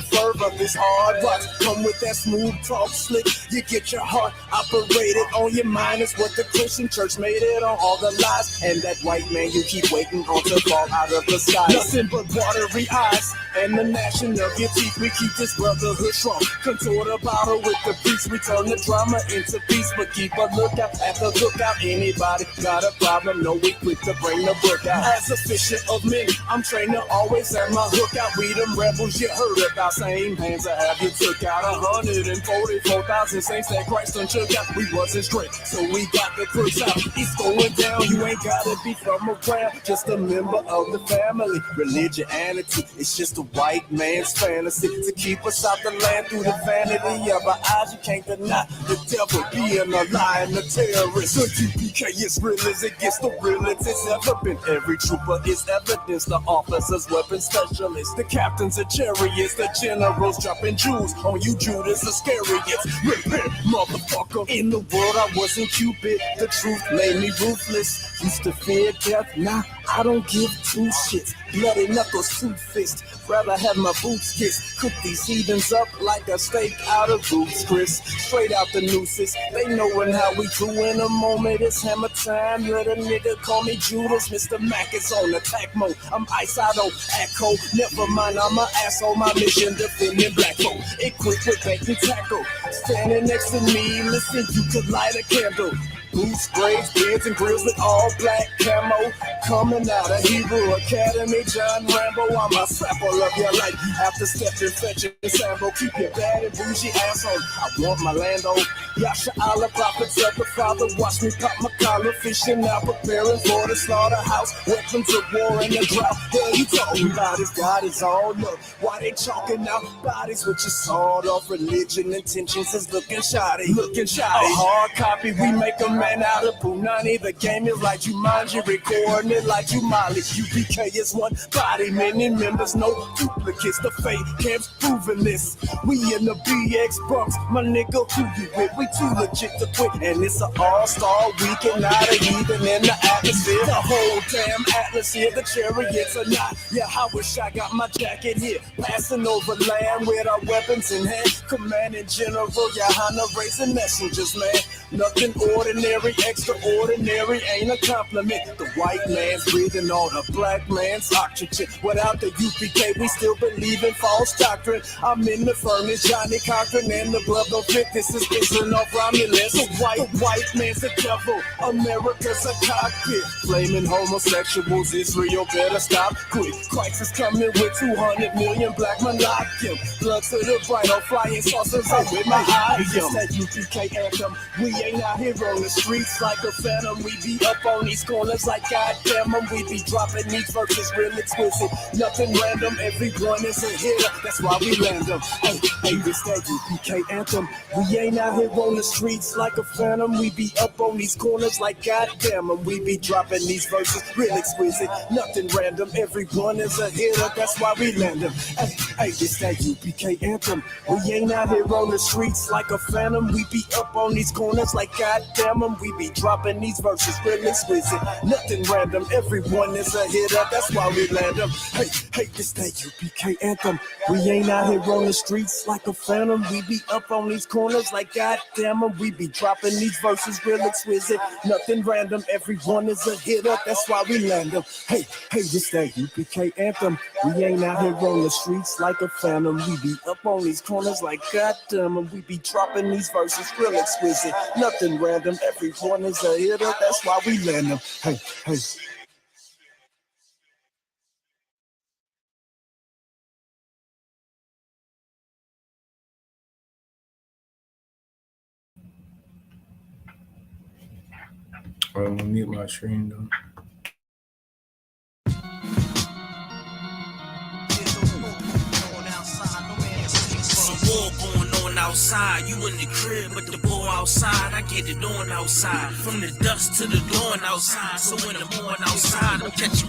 Fervor, this hard rock, come with that smooth talk slick. You get your heart operated on your mind. Is what the Christian church made it on. All the lies and that white man you keep waiting on to fall out of the sky. Nothing but watery eyes and the gnashing of your teeth. We keep this brotherhood strong. Contort a bottle with the priest. We turn the drama into peace, but keep a lookout at the lookout. Anybody got a problem? No, we quick to bring the book out. As a fisher of men, I'm trained to always have my hook out. We them rebels you heard about. Same hands I have you took out 144,000 saints that Christ done took out. We wasn't straight, so we got the crooks out. It's going down, you ain't gotta be from around. Just a member of the family. Religianity, it's just a white man's fantasy to keep us out the land through the vanity of our eyes. You can't deny the devil being a lie and a terrorist. So U.P.K is real as it gets, the realest it's ever been. Every trooper is evidence, the officers, weapon specialists, the captains of chariots, the generals dropping jewels on you Judas Iscariot. Repent, motherfucker. In the world I wasn't Cupid. The truth made me ruthless. Used to fear death, now I don't give two shits. Bloody knuckles, two fists. Rather have my boots kissed. Cook these heathens up like a steak out of Boots Chris. Straight out the nooses. They knowin' how we do in a moment. It's hammer time. Let a nigga call me Judas. Mr. Mac is on attack mode. I'm ice out on Echo. Never mind, I'm an asshole. My mission defending black folk. Equipped with bacon tackle. Standing next to me, listen, you could light a candle. Boots, braids, beards, and grills with all black camo. Coming out of Hebrew Academy, John Rambo. I'm a sample of your life. After stepping, fetching, sample. Keep your bad and bougie ass on. I want my land on. Yasha Allah, prophets of the Father. Watch me pop my collar, fishing out, preparing for the slaughterhouse. Weapons of war in the drought. Hell, you talking about his God is all up. Why they chalking out bodies with your sawed off religion? Intentions is looking shoddy. Looking shoddy. A hard copy, we make a man out of Punani. The game is like you mind, you recording it like you Molly. U.P.K is one body, many members, no duplicates. The fake camps proving this. We in the BX Bronx, my nigga, who you with? We too legit to quit, and it's an all-star weekend, not a heathen in the atmosphere. The whole damn atmosphere, the chariots are not. Yeah, I wish I got my jacket here, passing over land with our weapons in hand. Commanding General YAHANNA, raising messengers, man. Nothing ordinary, extraordinary, ain't a compliment. The white man's breathing on a black man's oxygen. Without the U.P.K, we still believe in false doctrine. I'm in the furnace, Johnny Cochran, and the blood don't fit. This is pissing off Romulus. The white man's the devil, America's a cockpit. Flaming homosexuals, Israel better stop quick. Christ is coming with 200 million black men lock him. Blood to the right, on flying saucers, I'm with my eye. It's that U.P.K anthem. We ain't out here on the streets like a phantom. We be up on these corners like goddamn them. We be dropping these verses real exquisite. Nothing random, everyone is a hitter. That's why we land them. Hey, this that U.P.K anthem. We ain't out here on the streets like a phantom. We be up on these corners like goddamn them. We be dropping these verses real exquisite. Nothing random, everyone is a hitter. That's why we land them. Hey, this that U.P.K anthem. We ain't out here on the streets like a phantom. We be up on these corners like goddamn them. We be dropping these verses real exquisite. Nothing random, everyone is a hitter. That's why we land them. Hey, this that U.P.K anthem. We ain't out here on the streets like a phantom. We be up on these corners like goddamn them. We be dropping these verses real exquisite. Nothing random, everyone is a hitter. That's why we land them. Hey, this that U.P.K anthem. We ain't out here on the streets like a phantom. We be up on these corners like goddamn them. We be dropping these verses real exquisite. Nothing random, everyone is a hitter. That's why we land them. Hey. I'm gonna mute my screen though. War going on outside, you in the crib, but the boy outside. I get it on outside, from the dust to the dawn outside. So when the morning outside, I'm catching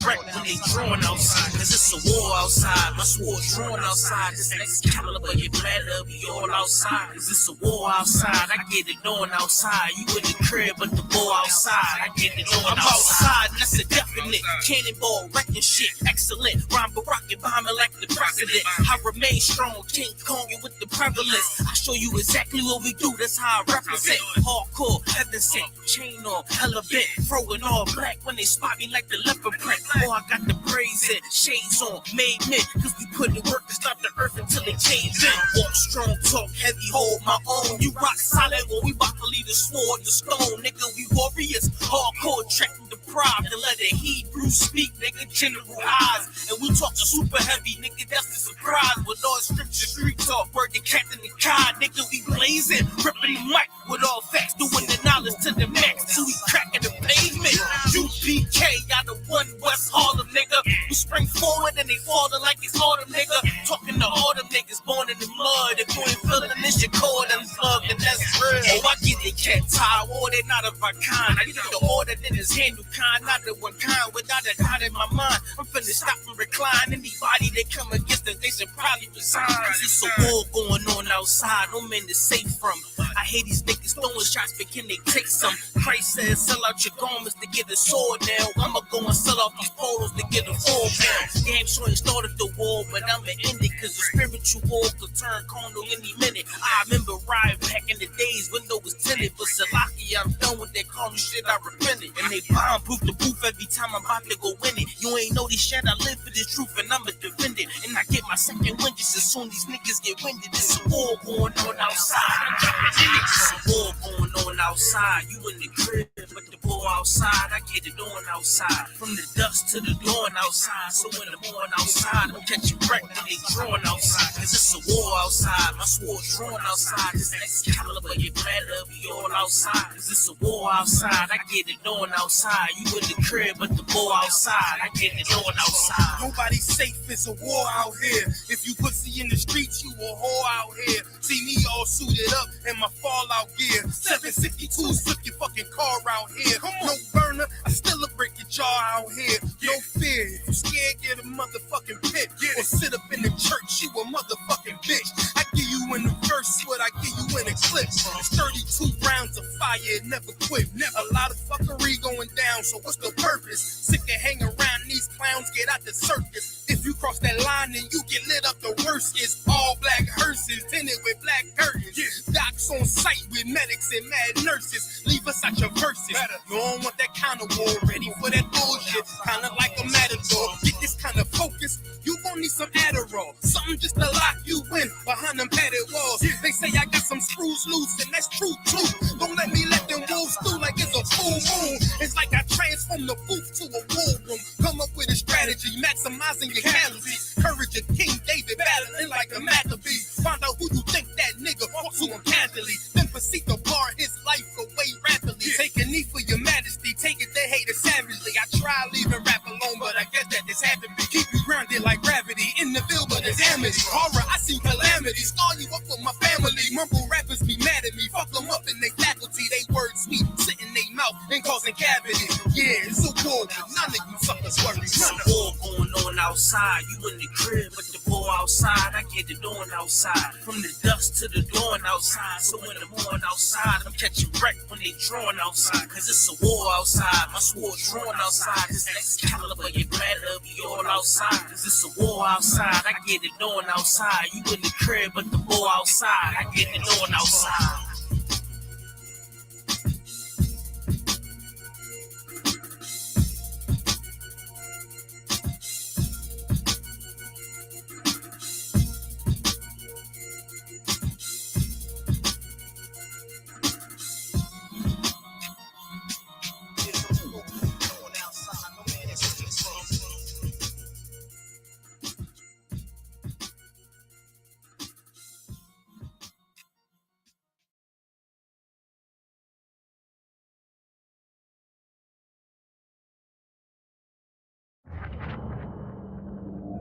wreck when they drawing outside. Cause it's a war outside. My sword drawn outside. This Excalibur, you better be all outside. Cause it's a war outside. I get it on outside. You in the crib, but the war outside. I get it on outside. And that's a definite. Cannonball, wrecking shit. Excellent. Rhyme Barack and bombing like the president. I remain strong. King Kong with the prevalence. I show you exactly what we do. That's how I represent. Hardcore, heaven sent. Chain on, hella bent. Throwing all black when they spot me like the leopard print. Oh, I got the braids in. Shades on. Made men. Cause we put in work to stop the earth until they change in. Walk strong, talk heavy, hold my own. You rock solid, well, we about to leave the sword, the stone. Nigga, we warriors. Hardcore, tracking the pride. And let the Hebrew speak, nigga, general eyes. And we talking super heavy, nigga, that's the surprise. With all scripture, street talk, word to Captain the Kai. Nigga, we blazing, ripping the mic with all facts. Doing the knowledge to the max, till we cracking the pavement. U.P.K, y'all the one West Harlem, nigga. We spring forward and they falling like it's autumn, nigga. Talking to all them niggas born in the mud. If you ain't feeling this, you call them slug, and that's real. Oh, I get the cat tie, war, they not of our kind. I get the order that is handle kind, not the one kind. Without a doubt in my mind, I'm finna stop and recline. Anybody that come against us, they should probably resign. Cause it's a war going on outside, no man to save from. I hate these niggas throwing shots, but can they take some? Christ says, sell out your garments to get a sword now. I'ma go and sell off these polos to get a 4 pound. Damn sure ain't started the war, but I'ma end it. Cause the spiritual war could turn carnal any minute. I remember riding back in the days, window was tinted. But Salaki, I'm done with that carnal shit, I repented. And they bomb-proof the booth every time I'm about to go win it. You ain't know this shit, I live for this truth and I'ma defend it. And I get my second wind just as soon these niggas get winded. It's a war going on outside. It's a war going on outside. You in the crib, but the war outside. I get it on outside. From the dust to the dawn outside. So when the morning outside, I'm catching wreck when they drawing outside. Cause it's a war outside. My sword drawn outside. This Excalibur, you better be all outside. Cause it's a war outside. I get it on outside. You in the crib, but the war outside. I get it on outside. Nobody's safe, it's a war out here. If you pussy in the streets, you a whore out here. See me all suited up in my fallout gear. 762, slip your fucking car out here. No burner, I still a break your jaw out here. No fear, if you scared, get a motherfucking pit. Or sit up in the church, you a motherfucking bitch. I give you in the verse what I give you in a clip. It's 32 rounds of fire, it never quit. A lot of fuckery going down, so what's the purpose? Sick of hanging around these clowns, get out the circus. If you cross that line, then you get lit up. The worst is all black hearses, tinted with black curtains. Docs on site with medics and mad nurses. Leave us out your verses. You don't want that kind of war, ready for that bullshit. Kinda like a matador. Get this kind of focus, you gon' need some Adderall. Something just to lock you in behind them padded walls. They say I got some screws loose, and that's true too. Don't let me let them wolves through like it's a full moon. It's like I transform the booth to a war room. Come up with a strategy, maximizing your calories. Courage of King David, battling like a Maccabee. Find out who you think that nigga fought to him casually. Then proceed to bar his life away rapidly. Take a knee for your majesty, take it, they hate it savagely. I try leaving rap alone, but I guess that this happened. Keep you grounded like gravity in the field, but it's amity. Horror, I see calamity. Scar you up for my family. Mumble rappers be mad at me. Fuck them up in they faculty. They words sweet, sit in they mouth and causing cavities. Yeah, it's a war, but none of you suckers worry. It's a war going on outside. You in the crib, but the war outside. I get it on outside. From the dust to the dawn outside. So when the morning outside, I'm catching wreck when they drawing outside. Cause it's a war outside. My sword drawn outside. This Excalibur, you better be all outside. Cause it's a war outside. I get it on outside. You in the crib, but the war outside. I get it on outside.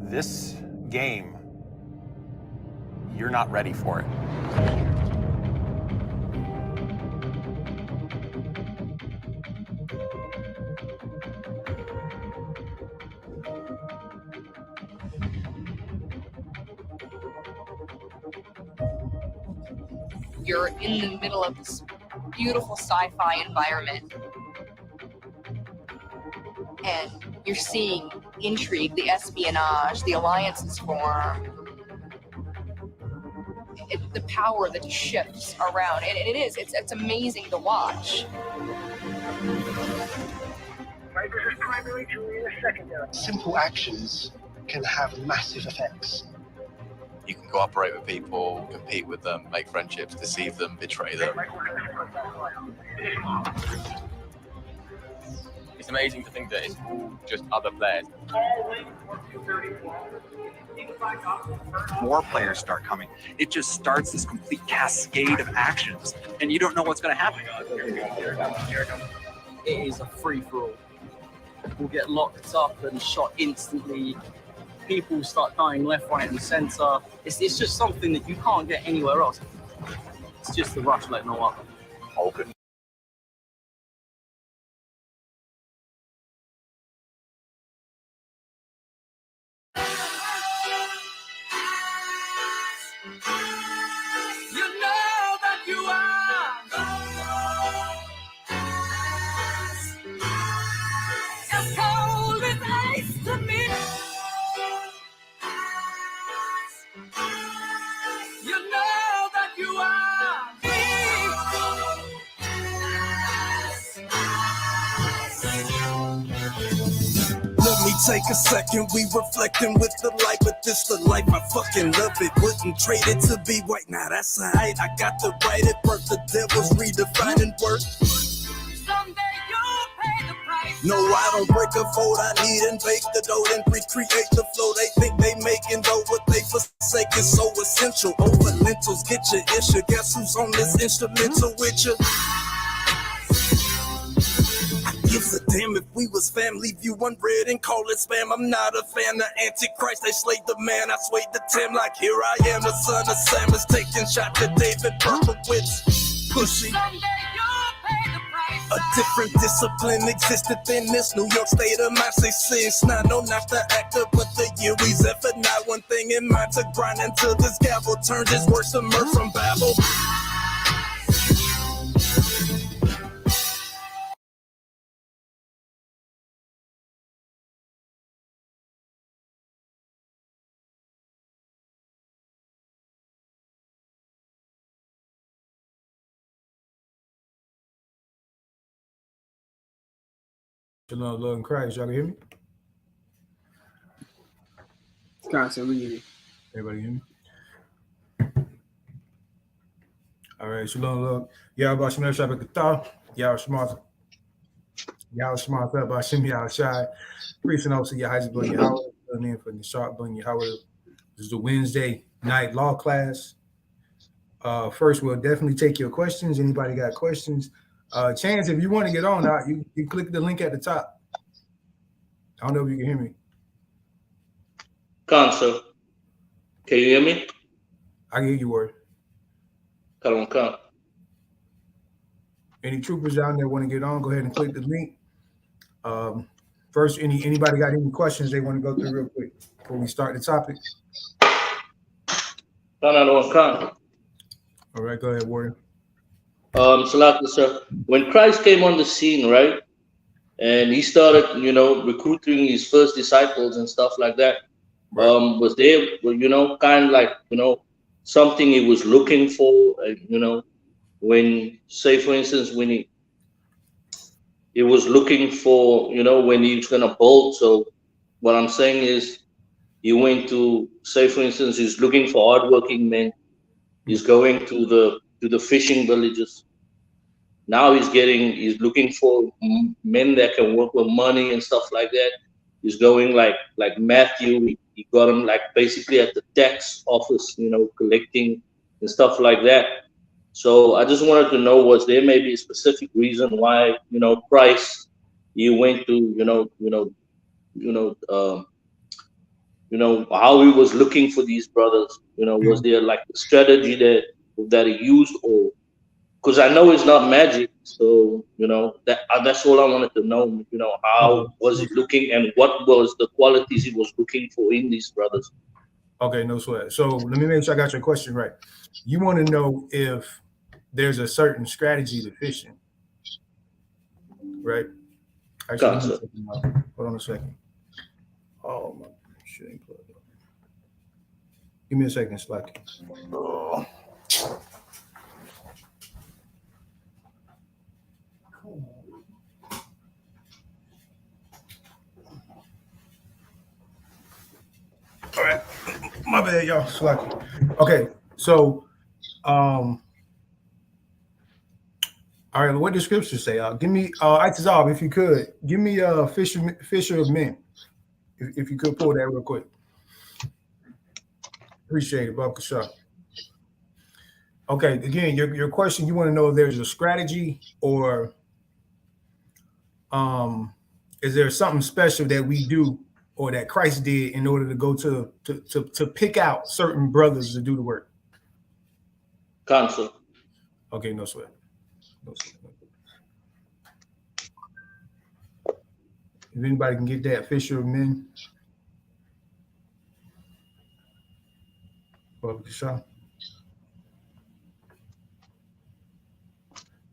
This game, you're not ready for it. you're in the middle of this beautiful sci-fi environment, and you're seeing intrigue, the espionage, the alliances form, the power that shifts around, and it's amazing to watch. Simple actions can have massive effects. You can cooperate with people, compete with them, make friendships, deceive them, betray them. It's amazing to think that it's all just other players. More players start coming. It just starts this complete cascade of actions, and you don't know what's going to happen. It is a free-for-all. We'll get locked up and shot instantly. People start dying left, right, and center. It's just something that you can't get anywhere else. It's just the rush like no other. Okay. You know that you are as cold as ice to me. You know that you are Let me take a second, we reflecting with the light, but this the life, I fucking love it. Wouldn't trade it to be white, now that's alright. I got to write it, birth the devil's redefining work. someday you'll pay the price. No, I don't break a fold, I need and bake the dough, then recreate the flow. They think they making though what they forsake is so essential. Over lentils, get your issue. Guess who's on this instrumental with you? Gives a damn if we was family, view unread and call it spam. I'm not a fan of Antichrist, they slayed the man, I swayed the Tim like here I am, the son of Sam is taking shots at David Berkowitz. Pussy. A different discipline existed in this New York state of mind. Say since now, no, not the actor, but the year he's effort. Not one thing in mind to grind until this gavel turns his words to mirth from Babel. Shalom, love, and Christ. Y'all can hear me? Constantly hear you. Everybody hear me? All right, shalom, love. Y'all about Shemel Shabbat Kathar. Y'all smart. Y'all smart up by Shem Y'all Shy. Priest and also Yahweh Bun Yahweh. Filling in for the sharp Bun Yahweh. This is the Wednesday night law class. First, we'll definitely take your questions. Anybody got questions? Chance, if you want to get on now, you click the link at the top. I don't know if you can hear me. Sir. Can you hear me? I can hear you, word. Come. Any troopers out there want to get on, go ahead and click the link. First, anybody got any questions they want to go through real quick before we start the topic? Khan. All right, go ahead, warrior. Salatu, sir. When Christ came on the scene, right, and he started, recruiting his first disciples and stuff like that, was there, kind of like, something he was looking for, when, say, for instance, when he was looking for, when he was going to bolt. So what I'm saying is he went to, say, for instance, he's looking for hardworking men. He's going to the fishing villages. Now he's looking for men that can work with money and stuff like that. He's going like Matthew. He got him like basically at the tax office, collecting and stuff like that. So I just wanted to know, was there maybe a specific reason why, Christ, he went to, how he was looking for these brothers? Was there like a strategy that he used, or because I know it's not magic, so that's all I wanted to know. How was he looking, and what was the qualities he was looking for in these brothers? Okay, no sweat. So let me make sure I got your question right. You want to know if there's a certain strategy to fishing, right? Gotcha. Hold on a second. Oh my shit ain't plugged up. Give me a second, Slack. Oh. All right, my bad, y'all. Slack. Okay, so, all right. What does Scripture say? Give me, Itazab, if you could, give me fisher of men, if you could pull that real quick. Appreciate it, Bob Kasha. Okay, again, your question, you want to know if there's a strategy or is there something special that we do or that Christ did in order to go to pick out certain brothers to do the work? Counsel. Okay, no sweat. No sweat. If anybody can get that, fisher of men. Bob Kasha.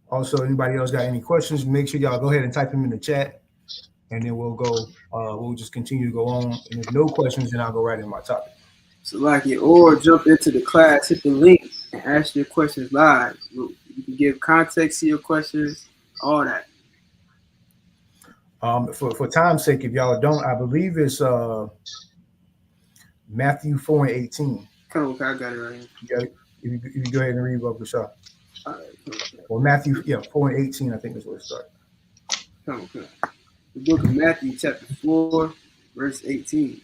Also, anybody else got any questions, make sure y'all go ahead and type them in the chat, and then we'll go, we'll just continue to go on. And if no questions, then I'll go right in my topic. So like it, or jump into the class, hit the link, and ask your questions live. You can give context to your questions, all that. For time's sake, if y'all don't, I believe it's Matthew 4:18. Come on, I got it right here. If you go ahead and read Bob Kasha. All right, Well, Matthew, 4:18, I think is where it starts. okay. The book of Matthew, chapter 4, verse 18.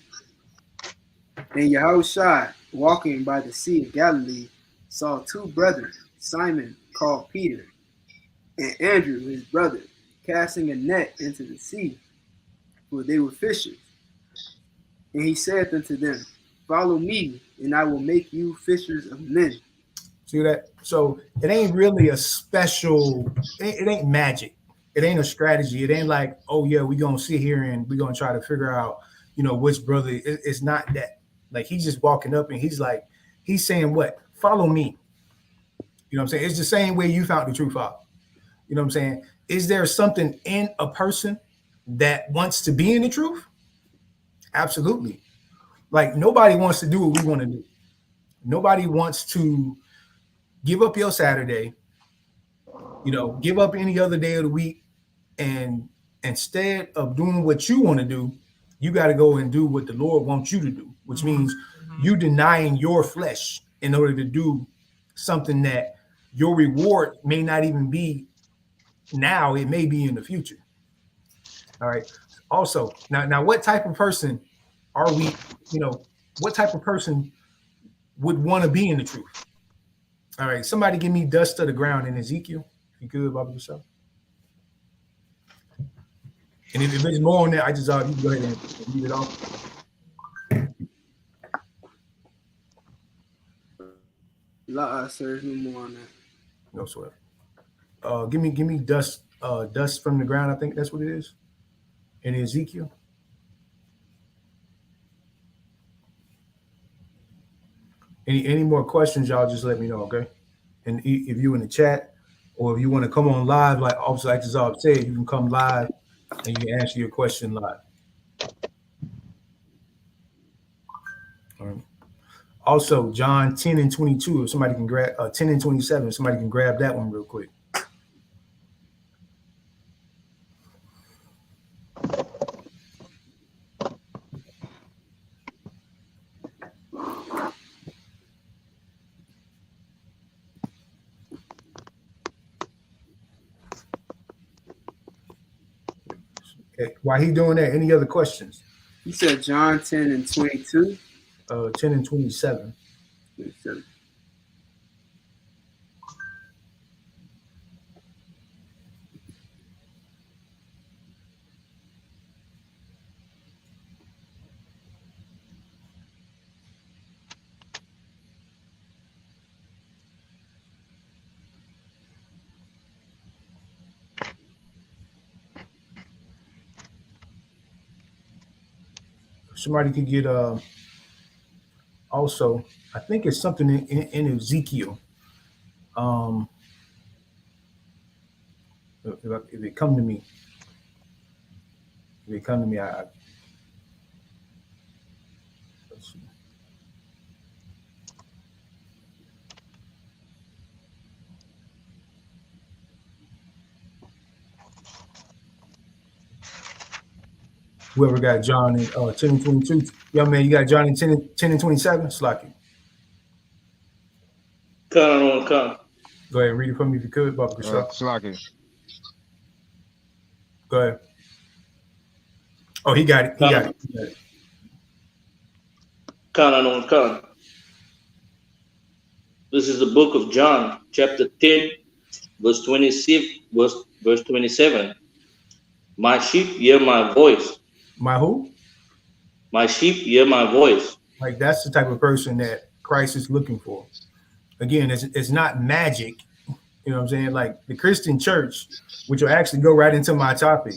And Yahushua, walking by the Sea of Galilee, saw two brethren, Simon, called Peter, and Andrew, his brother, casting a net into the sea, for they were fishers. And he said unto them, Follow me, and I will make you fishers of men. See that? So it ain't really a special, it ain't magic. It ain't a strategy. It ain't like, oh yeah, we're going to sit here and we're going to try to figure out, which brother. It's not that. Like, he's just walking up and he's saying what? Follow me. You know what I'm saying? It's the same way you found the true Father. You know what I'm saying? Is there something in a person that wants to be in the truth? Absolutely. Like, nobody wants to do what we want to do. Nobody wants to give up your Saturday, give up any other day of the week, and instead of doing what you want to do, you got to go and do what the Lord wants you to do, which means you denying your flesh in order to do something that your reward may not even be now, it may be in the future. All right. Also, now what type of person are we, what type of person would want to be in the truth? All right, somebody give me dust to the ground in Ezekiel. You good, Bobby yourself? And if there's more on there, you can go ahead and read it off. There's no more on that. No sweat. Give me dust from the ground. I think that's what it is. In Ezekiel. Any more questions, y'all just let me know, okay? And if you're in the chat or if you want to come on live, like Officer Itazab said, you can come live and you can answer your question live. All right. Also, John 10 and 22, if somebody can grab 10 and 27, if somebody can grab that one real quick. Okay. While he doing that, any other questions? You said John 10 and 22? 10 and 27. 27. Somebody could get also, I think it's something in Ezekiel. If it come to me, I let's see. Whoever got John in 10 and 22, young man, you got John in 10 and 27. Slacky. Come. Go ahead, read it for me if you could, Baba Kashaw. Slacky. Go ahead. Oh, he got it. He got it. Come. This is the book of John, chapter 10, verse 27. My sheep hear my voice. My who? My sheep hear my voice. Like, that's the type of person that Christ is looking for. Again, it's not magic. You know what I'm saying? Like the Christian church, which will actually go right into my topic,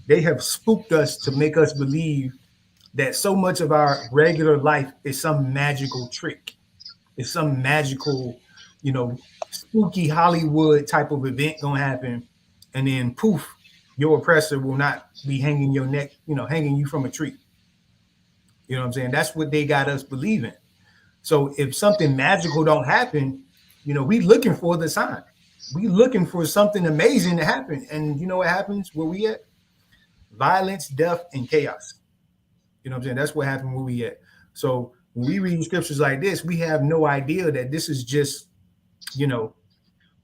they have spooked us to make us believe that so much of our regular life is some magical trick. It's some magical, spooky Hollywood type of event gonna happen. And then poof, your oppressor will not be hanging your neck, hanging you from a tree. You know what I'm saying? That's what they got us believing. So if something magical don't happen, we looking for the sign. We looking for something amazing to happen. And you know what happens where we at? Violence, death, and chaos. You know what I'm saying? That's what happened where we at. So when we read scriptures like this, we have no idea that this is just,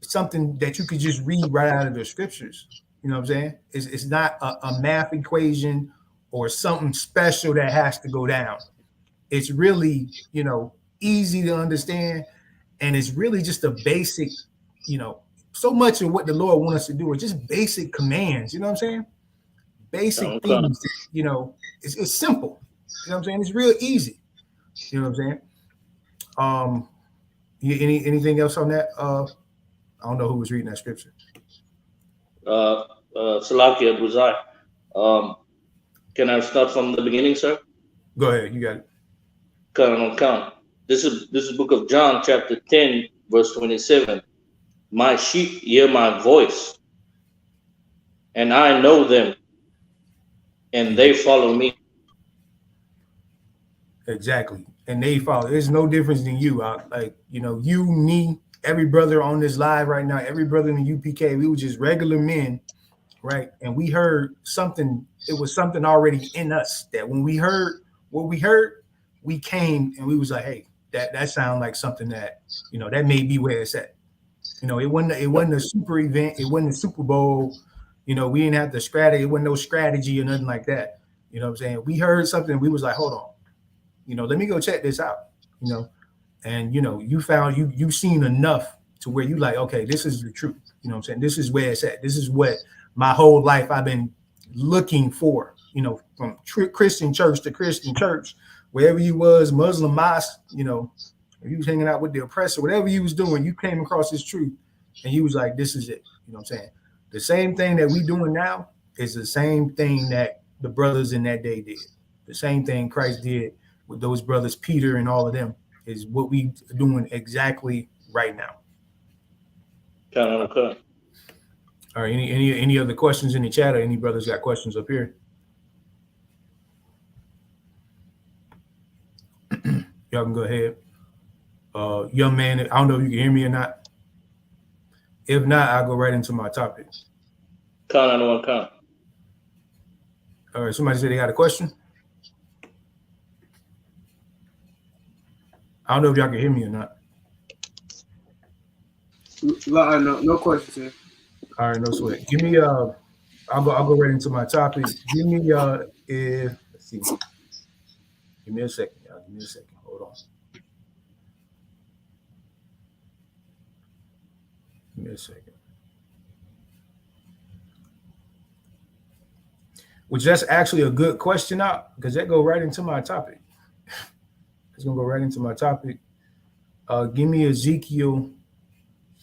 something that you could just read right out of the scriptures. You know what I'm saying? It's not a math equation or something special that has to go down. It's really, easy to understand. And it's really just a basic, so much of what the Lord wants us to do are just basic commands. You know what I'm saying? Basic things, it's simple. You know what I'm saying? It's real easy. You know what I'm saying? Anything else on that? I don't know who was reading that scripture. Salakia, it was I. Can I start from the beginning, sir? Go ahead, you got it. Come. This is book of John, chapter 10, verse 27. My sheep hear my voice, and I know them, and they follow me. Exactly. And they follow. There's no difference than you. You, me, every brother on this live right now, every brother in the UPK, we were just regular men, right? And we heard something. It was something already in us that when we heard what we heard, we came and we was like, hey, that sounds like something that, that may be where it's at. It wasn't a super event. It wasn't a Super Bowl. We didn't have the strategy. It wasn't no strategy or nothing like that. You know what I'm saying? We heard something. We was like, hold on. Let me go check this out. And you found you've seen enough to where you like, okay, this is the truth. You know what I'm saying? This is where it's at. This is what my whole life I've been looking for, from Christian church to Christian church, wherever you was, Muslim mosque, if you was hanging out with the oppressor, whatever you was doing, you came across this truth and you was like, this is it. You know what I'm saying? The same thing that we doing now is the same thing that the brothers in that day did. The same thing Christ did with those brothers, Peter and all of them, is what we doing exactly right now. Okay. All right. Any other questions in the chat, or any brothers got questions up here? Y'all can go ahead. Young man, I don't know if you can hear me or not. If not, I'll go right into my topic. All right. Somebody said they got a question. I don't know if y'all can hear me or not. No questions here. All right, no sweat. Give me I'll go right into my topic. Give me let's see. Give me a second, y'all. Give me a second. Hold on. Give me a second. Which that's actually a good question out, because that go right into my topic. It's gonna go right into my topic. Give me Ezekiel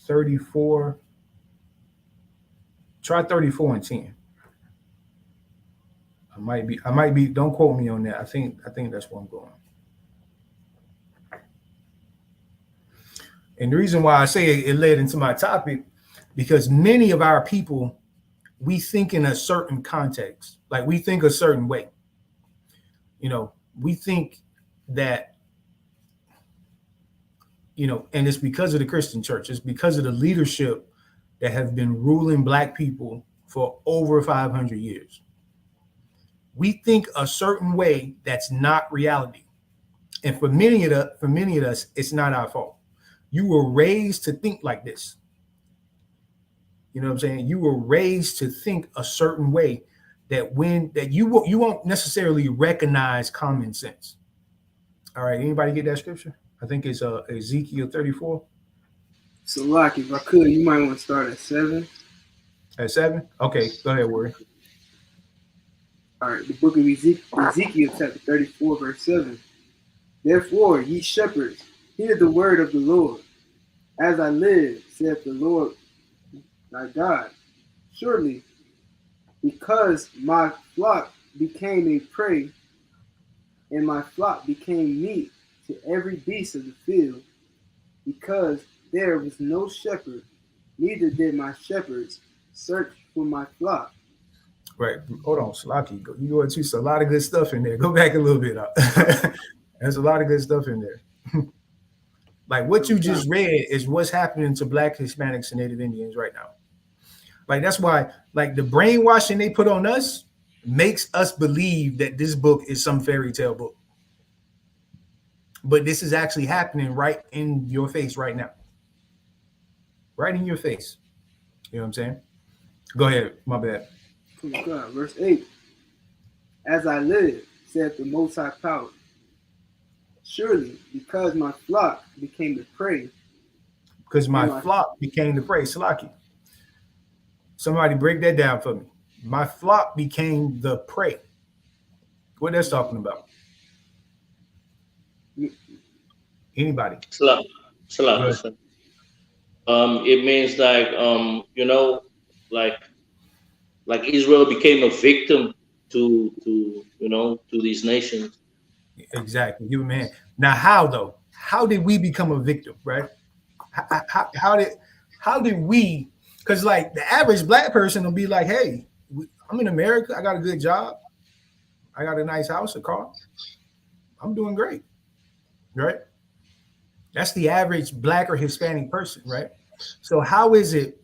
34. Try 34 and 10. I might be. Don't quote me on that. I think that's where I'm going. And the reason why I say it led into my topic, because many of our people we think in a certain context, like we think a certain way. You know, we think that, you know, and it's because of the Christian church. It's because of the leadership that have been ruling Black people for over 500 years. We think a certain way that's not reality. And for many of us, it's not our fault. You were raised to think like this. You know what I'm saying? You were raised to think a certain way that you won't necessarily recognize common sense. All right, anybody get that scripture? I think it's Ezekiel 34. So, Lock, if I could, you might want to start at 7. At 7? Okay, go ahead, Warren. All right, the book of Ezekiel chapter 34, verse 7. Therefore, ye shepherds, hear the word of the Lord. As I live, saith the Lord thy God, surely because my flock became a prey, and my flock became meat to every beast of the field, because there was no shepherd, neither did my shepherds search for my flock. Right. Hold on, Slaki. You go into a lot of good stuff in there. Go back a little bit. There's a lot of good stuff in there. Like what you just read is what's happening to Black, Hispanics, and Native Indians right now. Like that's why, like the brainwashing they put on us makes us believe that this book is some fairy tale book. But this is actually happening right in your face right now. Right in your face. You know what I'm saying? Go ahead. My bad. Verse 8. As I live, saith the Most High Power, surely because my flock became the prey. Because my flock became the prey. Salaki. Somebody break that down for me. My flock became the prey. What that's talking about? Anybody? Salaki. It means like you know, like Israel became a victim to you know, to these nations. Exactly. You man. Now how though? How did we become a victim, right? How did we? Because like the average Black person will be like, hey, I'm in America, I got a good job, I got a nice house, a car, I'm doing great, right? That's the average Black or Hispanic person, right? So how is it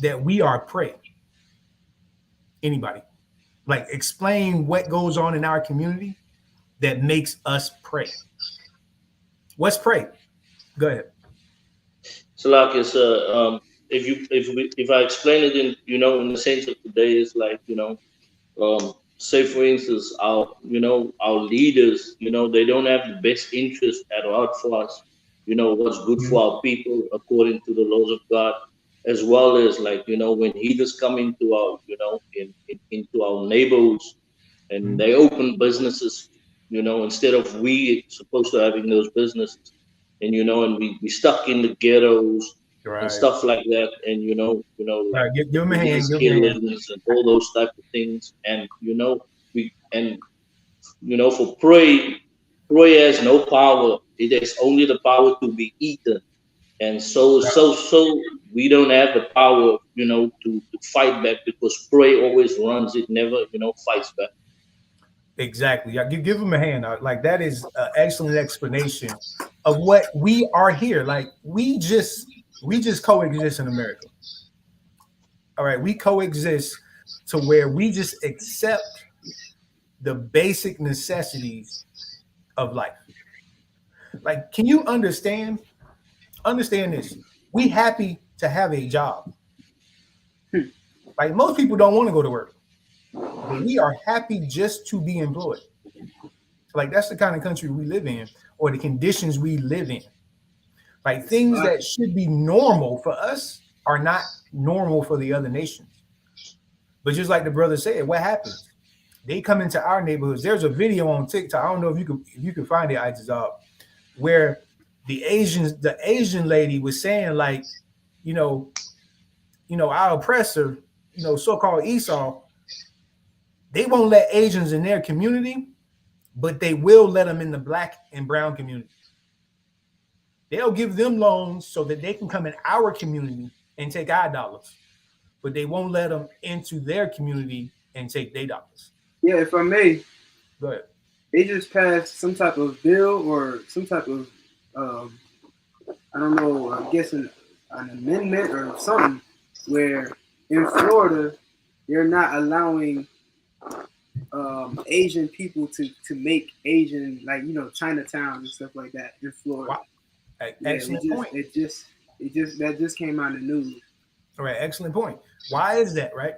that we are prey? Anybody? Like explain what goes on in our community that makes us prey. What's prey? Go ahead. So like it's if I explain it in, you know, in the sense of today, it's like, you know, say for instance, our leaders, you know, they don't have the best interest at heart for us, you know, what's good for our people according to the laws of God, as well as like, you know, when heathens come into our, you know, into our neighborhoods and they open businesses, you know, instead of we supposed to having those businesses, and you know, and we stuck in the ghettos. Right. And stuff like that, and you know, right, give him a hand, and all those type of things, and you know, for prey has no power. It has only the power to be eaten, and so we don't have the power, you know, to fight back, because prey always runs. It never, you know, fights back. Exactly. Yeah, give him a hand. Like that is an excellent explanation of what we are here. Like we just coexist in America. All right, we coexist to where we just accept the basic necessities of life. Like, can you understand this? We happy to have a job. Like most people don't want to go to work. But we are happy just to be employed. Like that's the kind of country we live in, or the conditions we live in. Like things that should be normal for us are not normal for the other nations. But just like the brother said, what happens? They come into our neighborhoods. There's a video on TikTok. I don't know if you can find it, I.S.U.P.K, where the Asian lady was saying, like, you know, our oppressor, you know, so-called Esau, they won't let Asians in their community, but they will let them in the Black and brown community. They'll give them loans so that they can come in our community and take our dollars. but they won't let them into their community and take their dollars. Yeah, if I may, go ahead. They just passed some type of bill or some type of, I don't know, I'm guessing an amendment or something, where in Florida, they're not allowing Asian people to make Asian, like, you know, Chinatown and stuff like that in Florida. Wow. Excellent point. That just came out in the news. All right, excellent point. Why is that, right?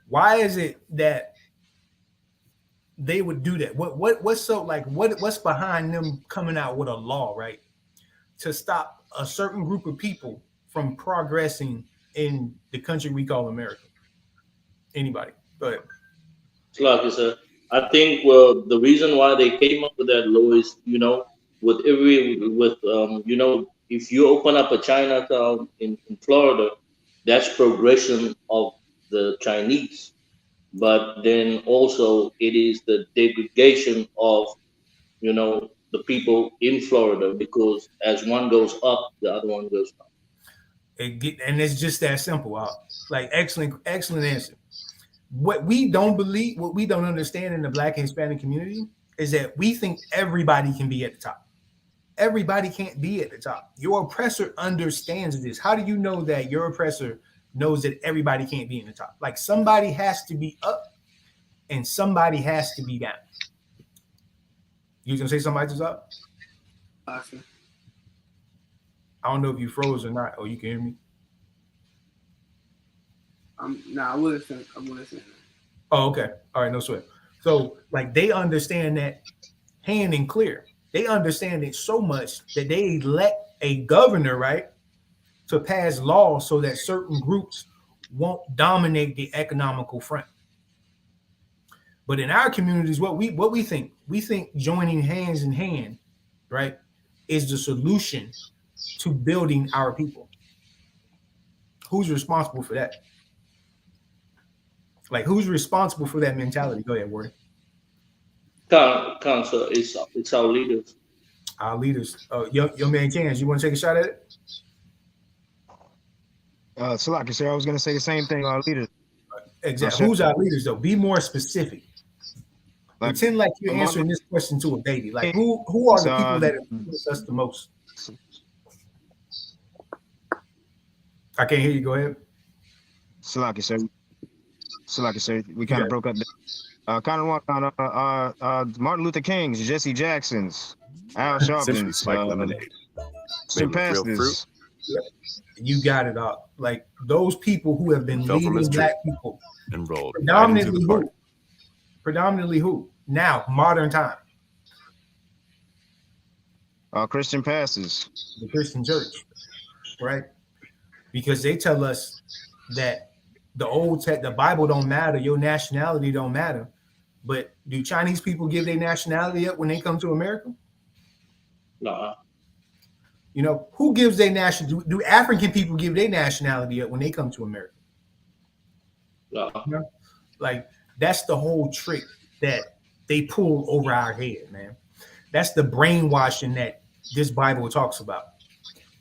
Why is it that they would do that? What's so like what's behind them coming out with a law, right, to stop a certain group of people from progressing in the country we call America? Anybody? Go ahead. Like, sir, I think the reason why they came up with that law is, you know, you know, if you open up a Chinatown in Florida, that's progression of the Chinese, but then also it is the degradation of, you know, the people in Florida, because as one goes up, the other one goes down. And it's just that simple. Like, excellent answer. What we don't believe, what we don't understand in the Black and Hispanic community is that we think everybody can be at the top. Everybody can't be at the top. Your oppressor understands this. How do you know that your oppressor knows that everybody can't be in the top? Like, somebody has to be up and somebody has to be down. You was gonna say somebody just up? Awesome. I don't know if you froze or not. Oh, you can hear me? I wasn't saying that. Oh, okay. All right, no sweat. So, like, they understand that hand and clear. They understand it so much that they elect a governor, right, to pass laws so that certain groups won't dominate the economical front. But in our communities, what we think joining hands in hand, right, is the solution to building our people. Who's responsible for that? Like, who's responsible for that mentality? Go ahead, Warren. Council, it's our leaders. Our leaders. Your man Chance, you want to take a shot at it? Salaki, sir, I was going to say the same thing. Our leaders. Exactly. Who's our leaders, though? Be more specific. Pretend like you're answering this question to a baby. Like, who are the people that influence us the most? I can't hear you. Go ahead. Salaki, sir. We kind of broke up. Kind of want on Martin Luther King's, Jesse Jackson's, Al Sharpton's, Spike Lemonade. Some pastors. You got it up. Like, those people who have been leading Black people. Enrolled. Predominantly who? Now, modern time. Christian pastors. The Christian church, right? Because they tell us that the Bible don't matter, your nationality don't matter. But do Chinese people give their nationality up when they come to America? No. You know, who gives their nationality? Do African people give their nationality up when they come to America? No. You know? Like, that's the whole trick that they pull over our head, man. That's the brainwashing that this Bible talks about.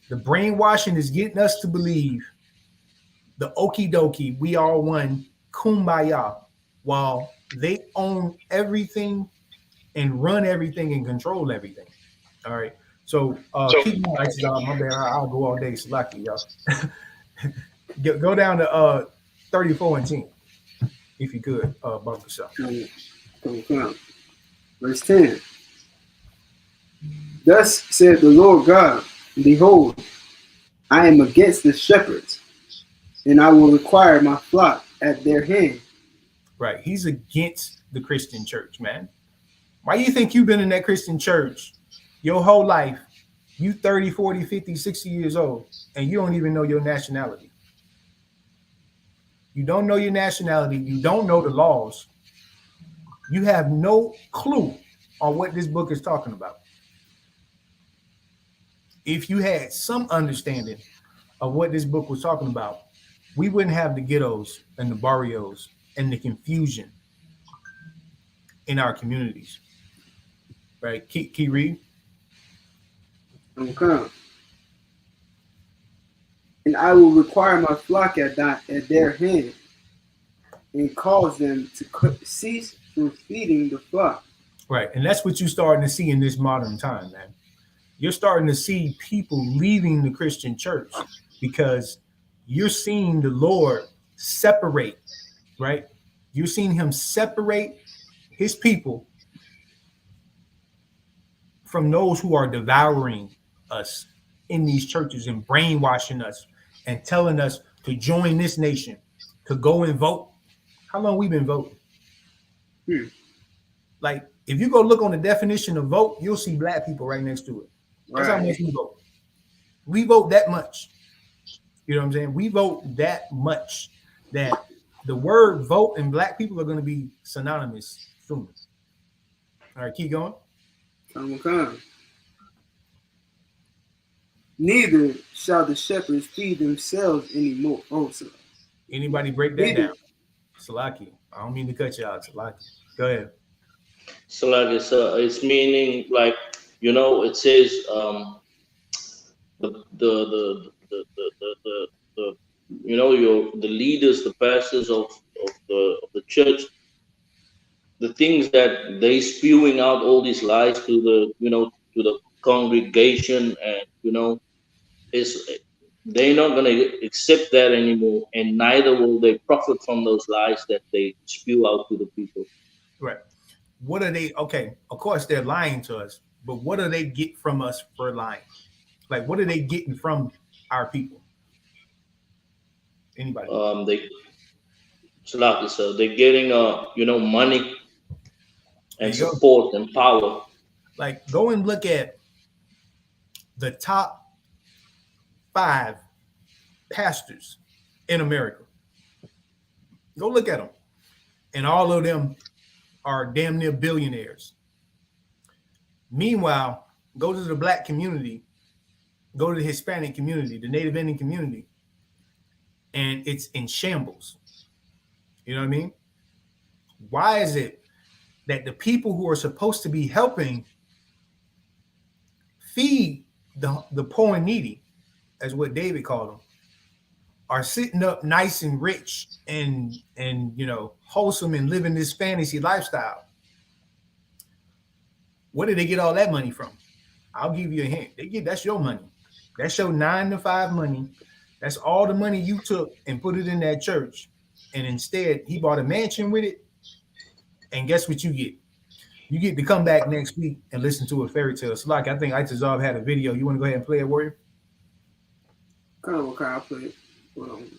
The brainwashing is getting us to believe the okie dokie, we all one, kumbaya, while they own everything and run everything and control everything. All right. So keep my lights on. My bad. I'll go all day. So lucky, y'all. Go down to 34 and 10, if you could, bump yourself. Verse 10. Thus said the Lord God, behold, I am against the shepherds, and I will require my flock at their hand. Right. He's against the Christian church, man. Why do you think you've been in that Christian church your whole life? You 30, 40, 50, 60 years old, and you don't even know your nationality. You don't know your nationality. You don't know the laws. You have no clue on what this book is talking about. If you had some understanding of what this book was talking about, we wouldn't have the ghettos and the barrios and the confusion in our communities. Right? Key read. Okay. And I will require my flock at their hand, and cause them to cease from feeding the flock. Right, and that's what you're starting to see in this modern time, man. You're starting to see people leaving the Christian church because you're seeing the Lord separate, right? You're seeing him separate his people from those who are devouring us in these churches and brainwashing us and telling us to join this nation, to go and vote. How long we been voting? Like, if you go look on the definition of vote, you'll see black people right next to it. That's how much we vote. We vote that much. You know what I'm saying? We vote that much that the word vote and black people are going to be synonymous soon. All right, keep going. Come. Neither shall the shepherds feed themselves anymore. Oh, so anybody break that down? Salaki. I don't mean to cut you out, Salaki. Go ahead. Salaki, so it's meaning like, you know, it says the you know, the leaders, the pastors of the church, the things that they spewing out all these lies to the, you know, to the congregation, and you know, they're not going to accept that anymore, and neither will they profit from those lies that they spew out to the people. Right. What are they? Okay, of course they're lying to us, but what do they get from us for lying? Like, what are they getting from our people? Anybody? So they're getting you know, money and support and power. Like, go and look at the top 5 pastors in America. Go look at them, and all of them are damn near billionaires. Meanwhile, go to the black community, go to the Hispanic community, the Native Indian community, and it's in shambles. You know what I mean? Why is it that the people who are supposed to be helping feed the poor and needy, as what David called them, are sitting up nice and rich and you know, wholesome and living this fantasy lifestyle? Where did they get all that money from? I'll give you a hint. That's your money. That's your 9 to 5 money. That's all the money you took and put it in that church. And instead, he bought a mansion with it. And guess what you get? You get to come back next week and listen to a fairy tale. So, like, I think Itazov had a video. You want to go ahead and play it, Warrior? I'll play it. Hold on.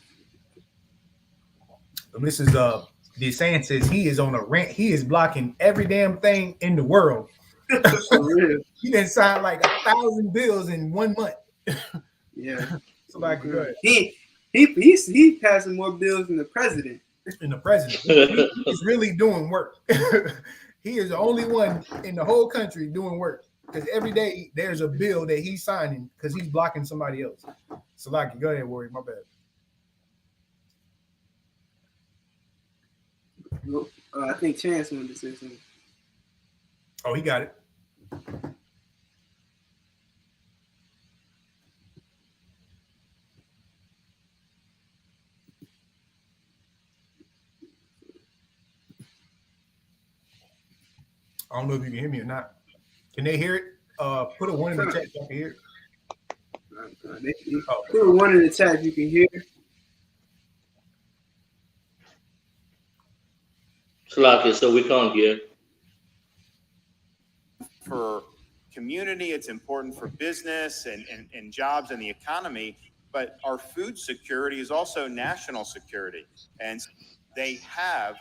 This is the saying says he is on a rant. He is blocking every damn thing in the world. He didn't sign like 1,000 bills in 1 month. Yeah. So, like, good. He's passing more bills than the president. He's really doing work. He is the only one in the whole country doing work, because every day there's a bill that he's signing because he's blocking somebody else. So, like, go ahead, Warrior. My bad. I think Chance wanted to say something. Oh, he got it. I don't know if you can hear me or not. Can they hear it? Put a 1 in the chat so I can hear it. Put a 1 in the chat if you can hear it. Slaki, so we can't hear. For community, it's important for business and jobs and the economy, but our food security is also national security. And they have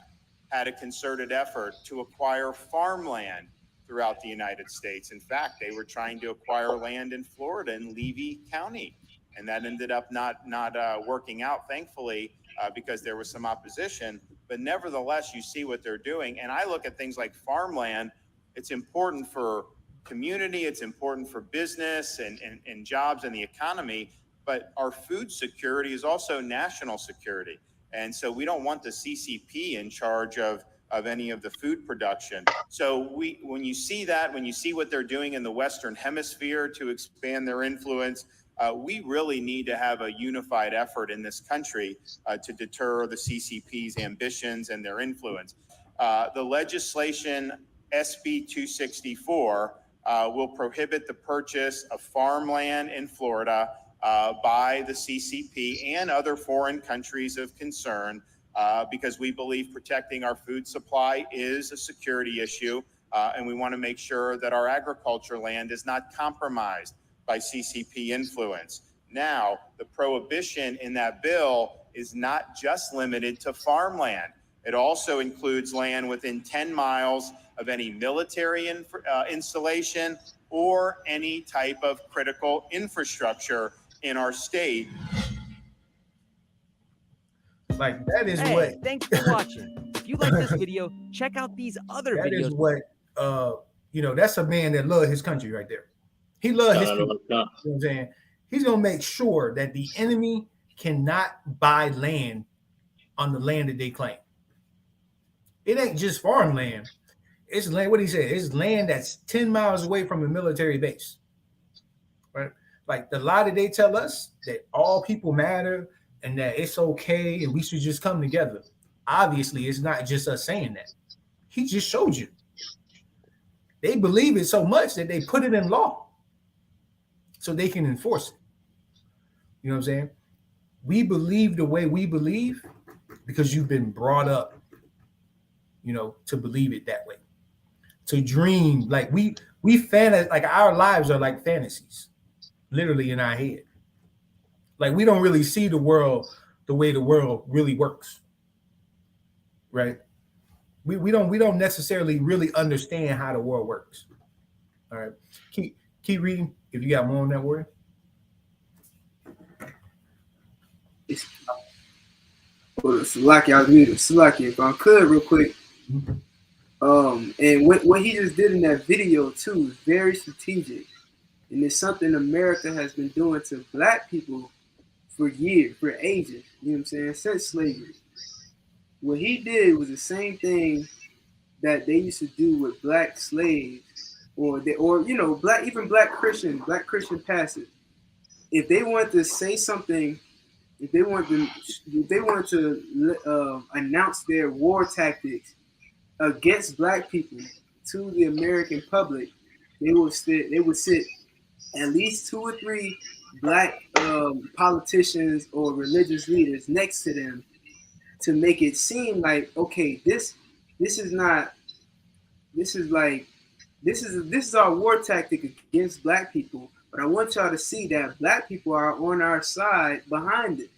had a concerted effort to acquire farmland throughout the United States. In fact, they were trying to acquire land in Florida in Levy County, and that ended up not working out, thankfully, because there was some opposition. But nevertheless, you see what they're doing. And I look at things like farmland. It's important for community, it's important for business and jobs and the economy, but our food security is also national security. And so we don't want the CCP in charge of any of the food production. So when you see that, when you see what they're doing in the Western Hemisphere to expand their influence, we really need to have a unified effort in this country to deter the CCP's ambitions and their influence. The legislation SB 264 will prohibit the purchase of farmland in Florida by the CCP and other foreign countries of concern because we believe protecting our food supply is a security issue, and we want to make sure that our agriculture land is not compromised by CCP influence. Now, the prohibition in that bill is not just limited to farmland. It also includes land within 10 miles of any military installation or any type of critical infrastructure in our state. Like that is Hey, what. thanks for watching. If you like this video, check out these other That videos. is what that's a man that loves his country right there. He loves his people. You know what I'm saying? He's gonna make sure that the enemy cannot buy land on the land that they claim. It ain't just farmland. It's land, what he said, it's land that's 10 miles away from a military base. Right? Like the lie that they tell us that all people matter and that it's okay and we should just come together. Obviously, it's not just us saying that. He just showed you. They believe it so much that they put it in law so they can enforce it. You know what I'm saying? We believe the way we believe because you've been brought up, to believe it that way. To dream, like we like our lives are like fantasies, literally in our head. Like we don't really see the world the way the world really works, right? We don't necessarily really understand how the world works. All right, keep reading if you got more on that word. Salaki, I was muted. Salaki, if I could, real quick. And what he just did in that video too is very strategic, and it's something America has been doing to black people for years, for ages. You know what I'm saying? Since slavery. What he did was the same thing that they used to do with black slaves, or black Christian pastors. If they wanted to say something, if they wanted to announce their war tactics against black people to the American public, they would sit at least 2 or 3 black politicians or religious leaders next to them to make it seem like, okay, this is our war tactic against black people, but I want y'all to see that black people are on our side behind it.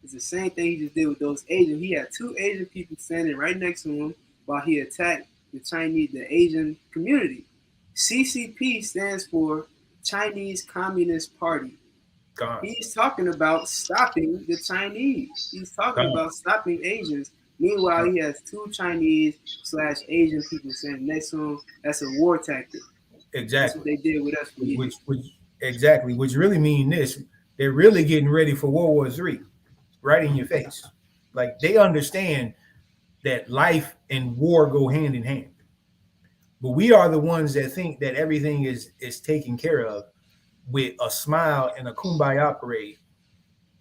It's the same thing he just did with those Asians. He had 2 Asian people standing right next to him while he attacked the Asian community. CCP stands for Chinese Communist Party. God. He's talking about stopping the Chinese. He's talking about stopping Asians. Meanwhile, he has 2 Chinese/Asian people standing next to him. That's a war tactic. Exactly. That's what they did with us. Which really mean this. They're really getting ready for World War III, right in your face. Like they understand that life and war go hand in hand. But we are the ones that think that everything is taken care of with a smile and a kumbaya parade.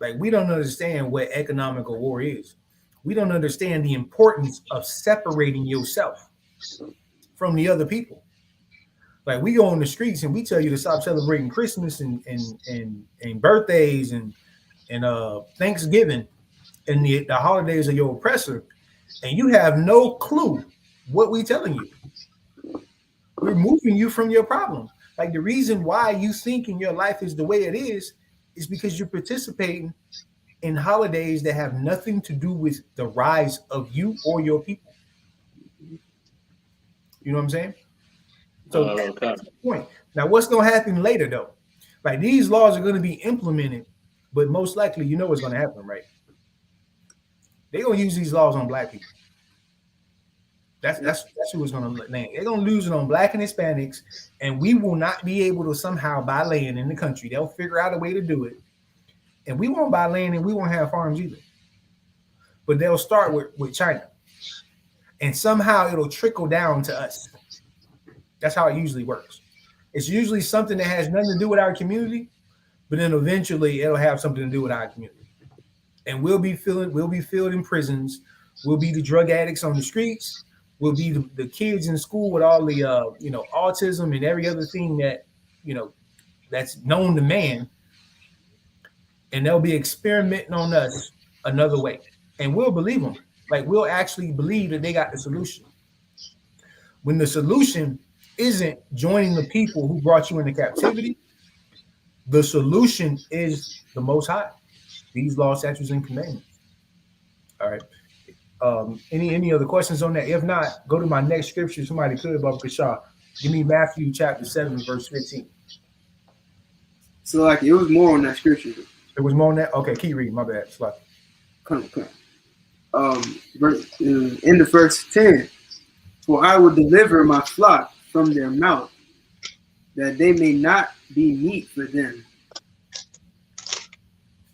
Like we don't understand what economical war is. We don't understand the importance of separating yourself from the other people. Like we go on the streets and we tell you to stop celebrating Christmas and birthdays and Thanksgiving and the holidays of your oppressor, and you have no clue what we telling you. We're moving you from your problem. Like the reason why you think in your life is the way it is because you're participating in holidays that have nothing to do with the rise of you or your people. You know what I'm saying? So that's the point. Now, what's going to happen later, though? Like these laws are going to be implemented, but most likely, you know what's going to happen, right? They're going to use these laws on black people. That's who it's going to land. They're going to lose it on black and Hispanics, and we will not be able to somehow buy land in the country. They'll figure out a way to do it, and we won't buy land and we won't have farms either. But they'll start with China, and somehow it'll trickle down to us. That's how it usually works. It's usually something that has nothing to do with our community, but then eventually it'll have something to do with our community. And we'll be filled in prisons. We'll be the drug addicts on the streets. We'll be the kids in school with all the autism and every other thing that that's known to man. And they'll be experimenting on us another way, and we'll believe them. Like, we'll actually believe that they got the solution, when the solution isn't joining the people who brought you into captivity. The solution is the Most High, these laws, statutes, and commandments. All right. Any other questions on that? If not, go to my next scripture. Somebody could, Baba Kasha. Give me Matthew chapter 7, verse 15. So like it was more on that scripture. It was more on that? Okay, keep reading. My bad. It's like, come. In the verse 10, for I will deliver my flock from their mouth, that they may not be meat for them.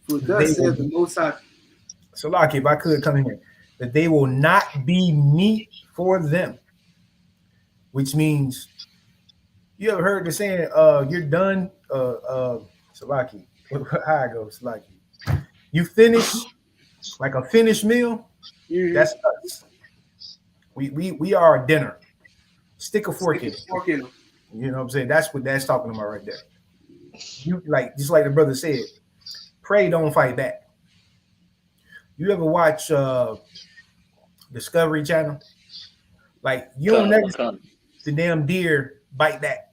For thus saith the Most High. So, Laki, if I could come in here, that they will not be meat for them, which means, you ever heard the saying, you're done, Salaki, how I go, Salaki, you finish, like a finished meal, that's us. We are a dinner. Stick a fork in it. You know what I'm saying? That's what that's talking about right there. You just like the brother said, pray, don't fight back. You ever watch Discovery Channel? Like, you don't never see the damn deer bite back.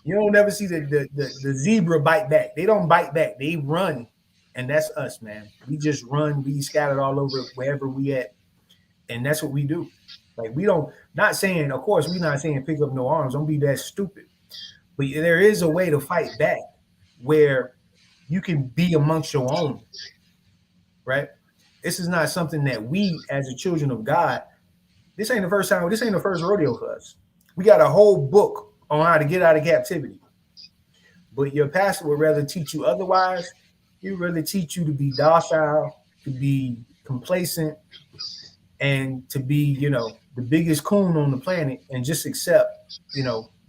You don't never see the zebra bite back. They don't bite back. They run. And that's us, man. We just run. We scattered all over wherever we at. And that's what we do. Like, we don't, not saying, of course, we're not saying pick up no arms. Don't be that stupid. But there is a way to fight back where you can be amongst your own. Right? This is not something that we, as the children of God, this ain't the first time, this ain't the first rodeo for us. We got a whole book on how to get out of captivity. But your pastor would rather teach you otherwise. He would rather teach you to be docile, to be complacent, and to be, the biggest coon on the planet, and just accept,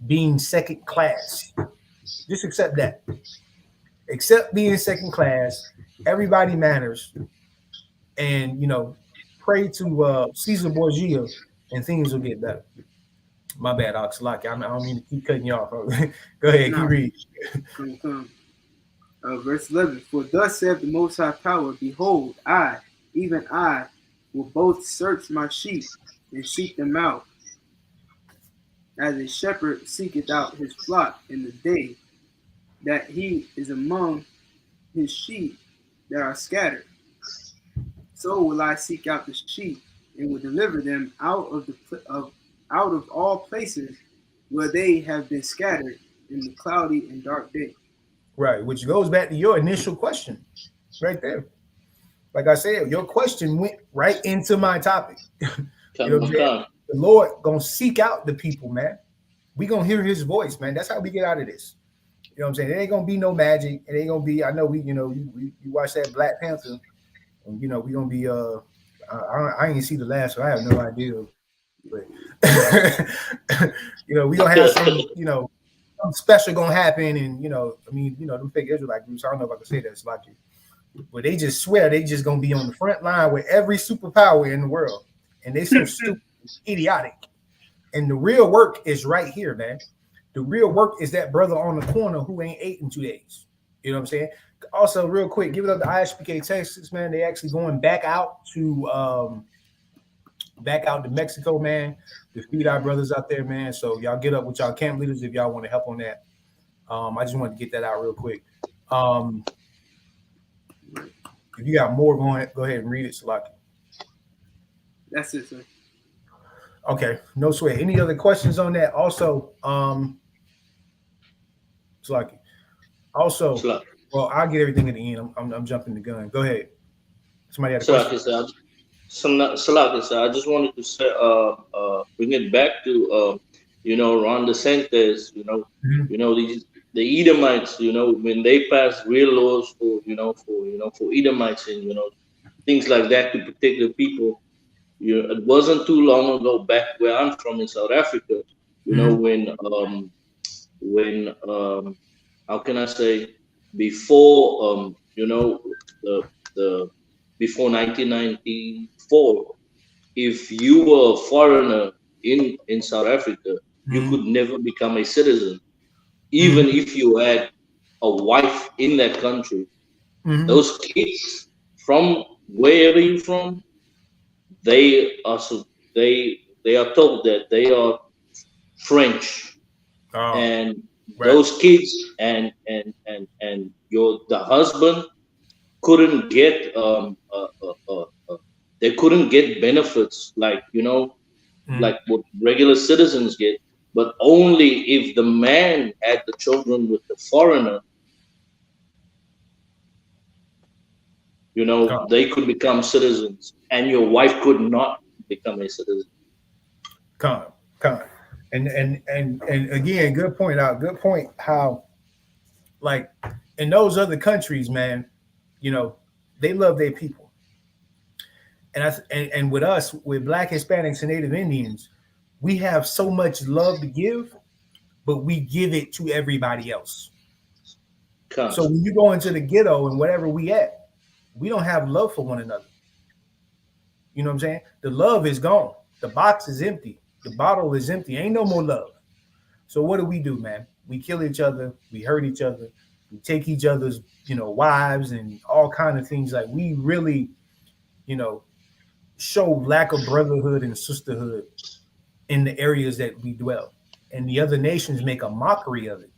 being second class. Just accept that. Accept being second class. Everybody matters. And, pray to Caesar Borgia, and things will get better. My bad, Oxalaki. I don't mean to keep cutting you off. Go ahead, keep reading. Verse 11, for thus saith the Most High Power, behold, I, even I, will both search my sheep and seek them out, as a shepherd seeketh out his flock in the day that he is among his sheep that are scattered. So will I seek out the sheep and will deliver them out of all places where they have been scattered in the cloudy and dark day. Right, which goes back to your initial question, right there. Like I said, your question went right into my topic. The Lord gonna seek out the people, man. We gonna hear His voice, man. That's how we get out of this. You know what I'm saying? It ain't gonna be no magic. It ain't gonna be. I know you watch that Black Panther, and we gonna be. I ain't see the last one. I have no idea, but we gonna have some. Something special gonna happen, and them fake Israelite groups. I don't know if I can say that. It's like, but they just swear they just gonna be on the front line with every superpower in the world, and they so stupid, idiotic. And the real work is right here, man. The real work is that brother on the corner who ain't ate in 2 days. You know what I'm saying? Also, real quick, give it up to I.S.U.P.K, Texas, man. They actually going back out to Mexico, man, to feed our brothers out there, man. So y'all get up with y'all camp leaders if y'all want to help on that. I just wanted to get that out real quick. If you got more, go ahead and read it, Salaki. That's it, sir. Okay, no sweat. Any other questions on that? Also, Salaki. Also, well, I'll get everything at the end. I'm jumping the gun. Go ahead. Somebody had a question. Salaki, I just wanted to say, bring it back to, Ron DeSantis, the Edomites, when they passed real laws for Edomites and, things like that to protect the people. It wasn't too long ago back where I'm from in South Africa, when how can I say, before the before 1994, if you were a foreigner in South Africa, you could never become a citizen, even if you had a wife in that country. Those kids from wherever you're from, they are they are told that they are French, and those kids and the husband couldn't get they couldn't get benefits like like what regular citizens get, but only if the man had the children with the foreigner, they could become citizens, and your wife could not become a citizen. Con. And again, good point out. Good point how, like, in those other countries, man, they love their people. And with us, with Black, Hispanics, and Native Indians, we have so much love to give, but we give it to everybody else. So when you go into the ghetto and whatever we at, we don't have love for one another. You know what I'm saying? The love is gone. The box is empty. The bottle is empty. Ain't no more love. So what do, man? We kill each other. We hurt each other. We take each other's, wives and all kind of things. Like, we really, show lack of brotherhood and sisterhood in the areas that we dwell. And the other nations make a mockery of it.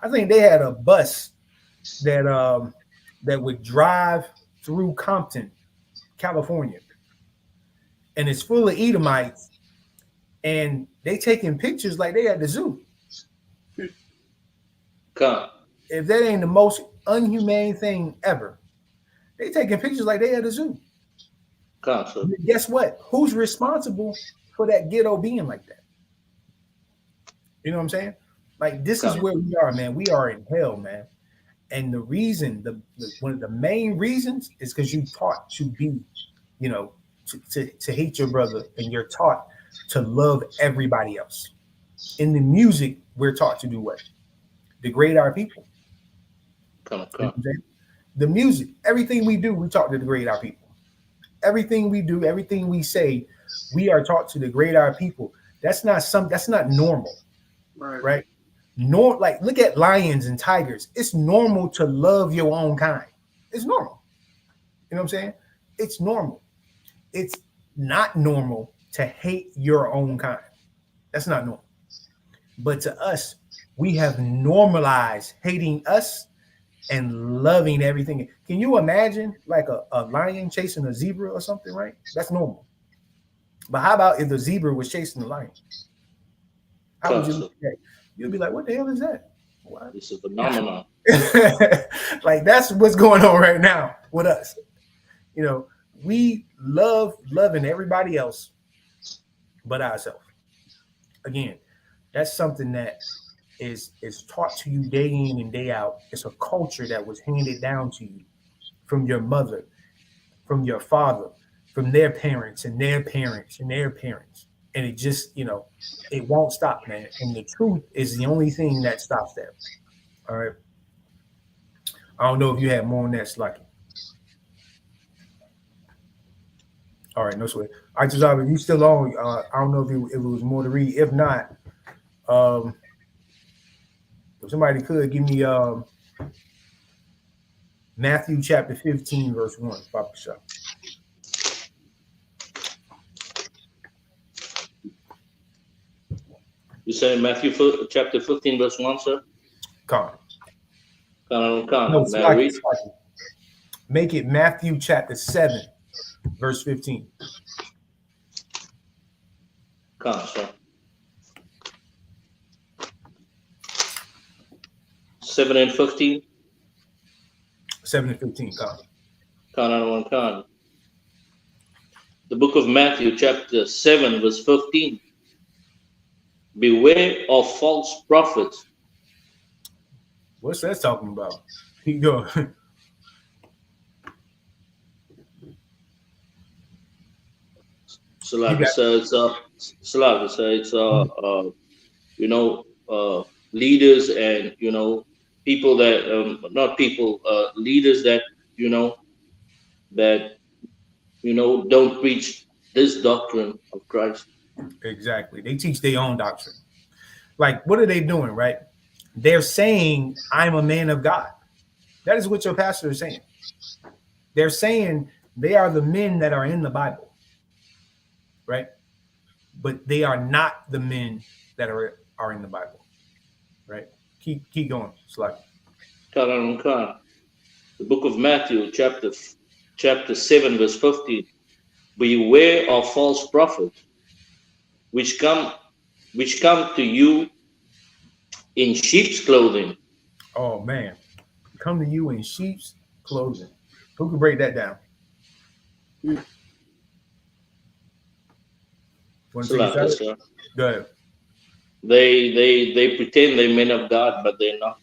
I think they had a bus that would drive through Compton, California, and it's full of Edomites, and they taking pictures like they at the zoo. If that ain't the most unhumane thing ever, they taking pictures like they at the zoo. Guess what? Who's responsible for that ghetto being like that? You know what I'm saying? Like, this is where we are, man. We are in hell, man. And the reason, one of the main reasons, is because you taught to be, to hate your brother, and you're taught to love everybody else. In the music, we're taught to do what? Degrade our people. The music, everything we do, we taught to degrade our people. Everything we do, everything we say, we are taught to degrade our people. That's not normal, right? Like, look at lions and tigers. It's normal to love your own kind. It's normal. You know what I'm saying? It's normal. It's not normal to hate your own kind. That's not normal. But to us, we have normalized hating us and loving everything. Can you imagine like a lion chasing a zebra or something, right? That's normal. But how about if the zebra was chasing the lion? How would you look at that? You'd be like, what the hell is that? What? It's a phenomenon. Like, that's what's going on right now with us. We loving everybody else but ourselves. Again, that's something that is taught to you day in and day out. It's a culture that was handed down to you from your mother, from your father, from their parents and their parents and their parents. And it just, it won't stop, man. And the truth is the only thing that stops that. All right. I don't know if you have more on that, Lucky. All right, no sweat. I just, you still on? I don't know if it was more to read. If not, if somebody could give me Matthew chapter 15, verse 1, Papa Shah. You say Matthew chapter 15, verse 1, sir? No, make it Matthew chapter 7, verse 15. Sir. 7 and 15? 7 and 15, The book of Matthew, chapter 7, verse 15. Beware of false prophets. What's that talking about? Keep going. Leaders and people that not people, leaders that don't preach this doctrine of Christ. Exactly. They teach their own doctrine. Like, what are they doing, right? They're saying, I'm a man of God. That is what your pastor is saying. They're saying they are the men that are in the Bible, right? But they are not the men that are in the Bible, right? Keep going, Slug. The book of Matthew, chapter 7, verse 15. Beware of false prophets, which come to you in sheep's clothing. Oh man, come to you in sheep's clothing. Who can break that down? Sir. Go ahead. They pretend they're men of God, but they're not.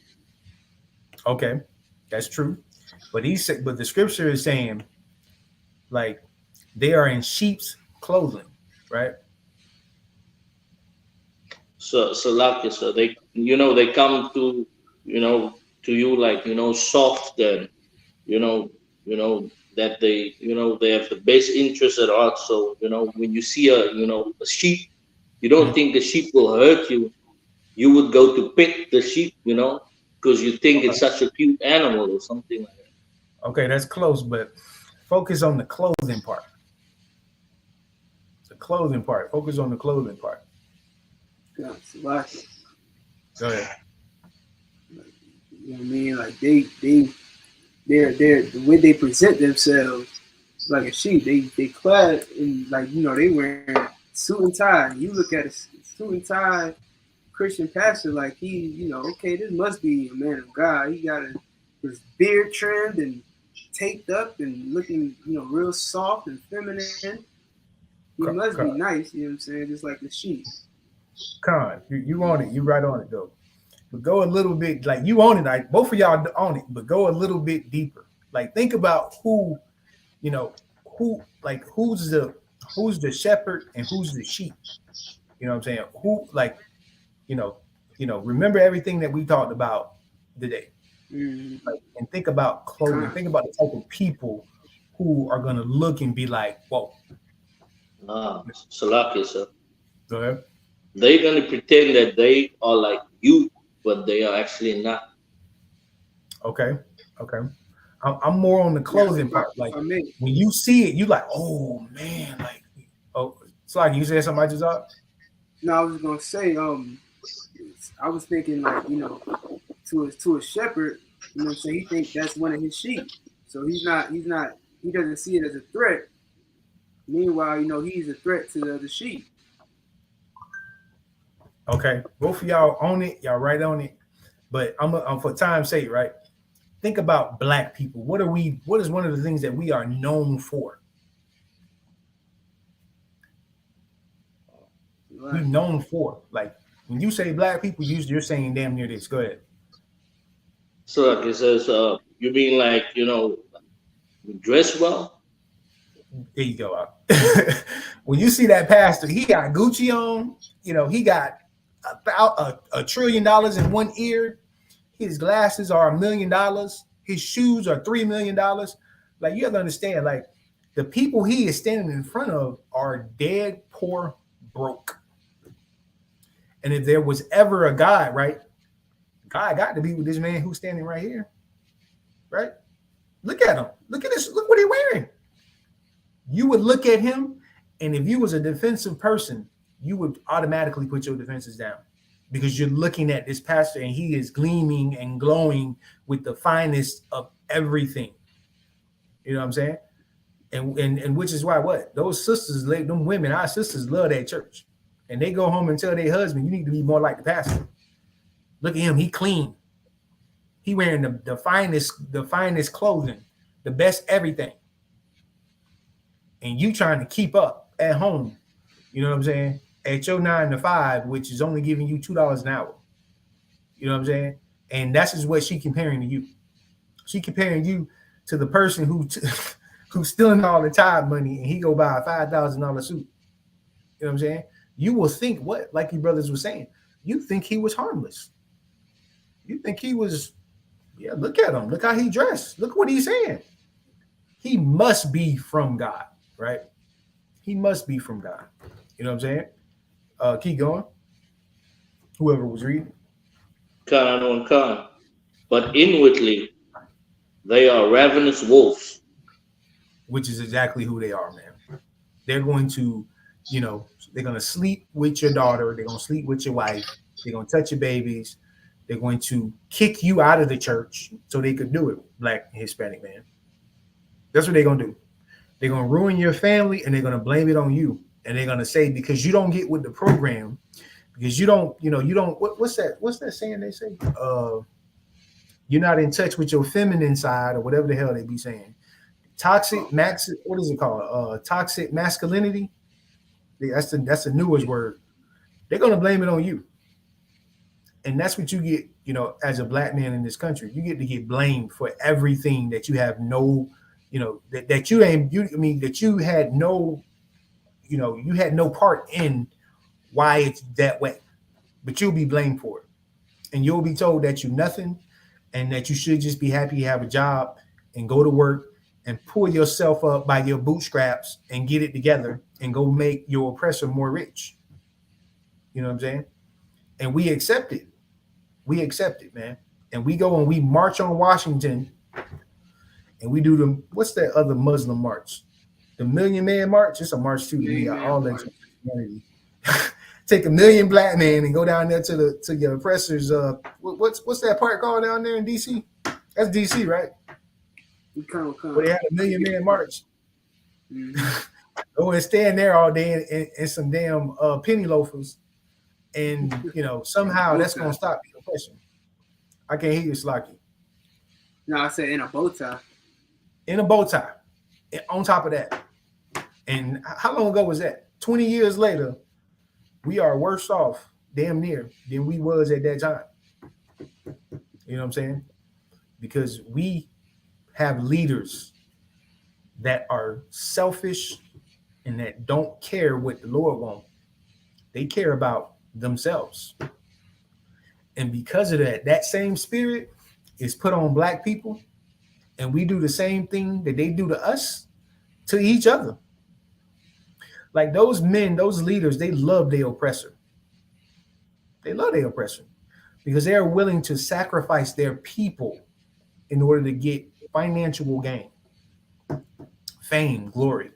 Okay, that's true. But the scripture is saying, like, they are in sheep's clothing, right? So they they come to you like soft and that they have the best interest at heart. So when you see a sheep, you don't think the sheep will hurt you. You would go to pet the sheep, because you think it's such a cute animal or something like that. Okay, that's close, but focus on the clothing part. The clothing part. Focus on the clothing part. Yeah, like, go ahead. You know what I mean? Like they're the way they present themselves like a sheep. They clad in they wearing suit and tie. You look at a suit and tie Christian pastor like he, okay, this must be a man of God. He got his beard trimmed and taped up and looking, real soft and feminine. He must be nice, you know what I'm saying? Just like the sheep. Con, you on it. You right on it though. But go a little bit, like you own it. Like both of y'all own it, but go a little bit deeper. Like think about who's the shepherd and who's the sheep. You know what I'm saying? Remember everything that we talked about today. Mm-hmm. Like, and think about clothing. Think about the type of people who are gonna look and be like, whoa. Salaki, sir. Go ahead. They're gonna pretend that they are like you, but they are actually not. Okay. I'm more on the clothing part. Like when you see it, you like, oh man, like, oh, it's like you said something I just thought. No, I was gonna say, I was thinking like, to a shepherd, you know what I'm saying? He thinks that's one of his sheep, so he doesn't see it as a threat. Meanwhile, he's a threat to the other sheep. Okay, both of y'all own it. Y'all right on it. But I'm for time's sake, right? Think about Black people. What is one of the things that we are known for? Right. We're known for. Like when you say Black people, you're saying damn near this. Go ahead. So like it says, you mean like, dress well? There you go. When you see that pastor, he got Gucci on, he got about $1 trillion in one ear. His glasses are $1 million. His shoes are $3 million. Like you have to understand, like the people he is standing in front of are dead, poor, broke. And if there was ever a God, right? God got to be with this man who's standing right here, right? Look at him. Look at this. Look what he's wearing. You would look at him, and if you was a defensive person, you would automatically put your defenses down because you're looking at this pastor and he is gleaming and glowing with the finest of everything. You know what I'm saying? And which is why those sisters, them women, our sisters love that church. And they go home and tell their husband, you need to be more like the pastor. Look at him, he clean. He wearing the finest clothing, the best everything. And you trying to keep up at home, you know what I'm saying? At your 9 to 5, which is only giving you $2 an hour. You know what I'm saying? And that's just what she comparing to you. She comparing you to the person who's stealing all the time money and he go buy a $5,000 suit. You know what I'm saying? You will think like you brothers were saying, you think he was harmless. You think he was Yeah, look at him. Look how he dressed. Look what he's saying. He must be from God, right? He must be from God. You know what I'm saying? Keep going. Whoever was reading. Khan on Khan. But inwardly, they are ravenous wolves. Which is exactly who they are, man. They're going to, you know, they're going to sleep with your daughter. They're going to sleep with your wife. They're going to touch your babies. They're going to kick you out of the church so they could do it, Black and Hispanic man. That's what they're going to do. They're going to ruin your family and they're going to blame it on you. And they're going to say, because you don't get with the program, because you don't, you know, you don't, what's that saying they say? You're not in touch with your feminine side or whatever the hell they be saying. What is it called? Toxic masculinity. That's the newest word. They're going to blame it on you. And that's what you get, you know, as a Black man in this country. You get to get blamed for everything that you have no, you know, that you ain't, you, I mean, that you had no, you know, you had no part in why it's that way. But you'll be blamed for it. And you'll be told that you're nothing and that you should just be happy you have a job and go to work and pull yourself up by your bootstraps and get it together and go make your oppressor more rich. You know what I'm saying? And we accept it. We accept it, man. And we go and we march on Washington and we do the, what's that other Muslim march? The Million Man March? It's a march too. We got all that humanity. Take a million Black men and go down there to your oppressors. What's that part called down there in DC? That's DC, right? Where they had a Million Man March. Go and stand there all day in some damn penny loafers, and you know somehow that's gonna stop the oppression. I can't hear you, Slocky. No, I said in a bow tie. In a bow tie. And on top of that, and how long ago was that? 20 years later, we are worse off, damn near, than we was at that time. You know what I'm saying? Because we have leaders that are selfish and that don't care what the Lord wants. They care about themselves. And because of that, that same spirit is put on Black people, and we do the same thing that they do to us, to each other. Like those men, those leaders, they love their oppressor. They love their oppressor because they are willing to sacrifice their people in order to get financial gain, fame, glory,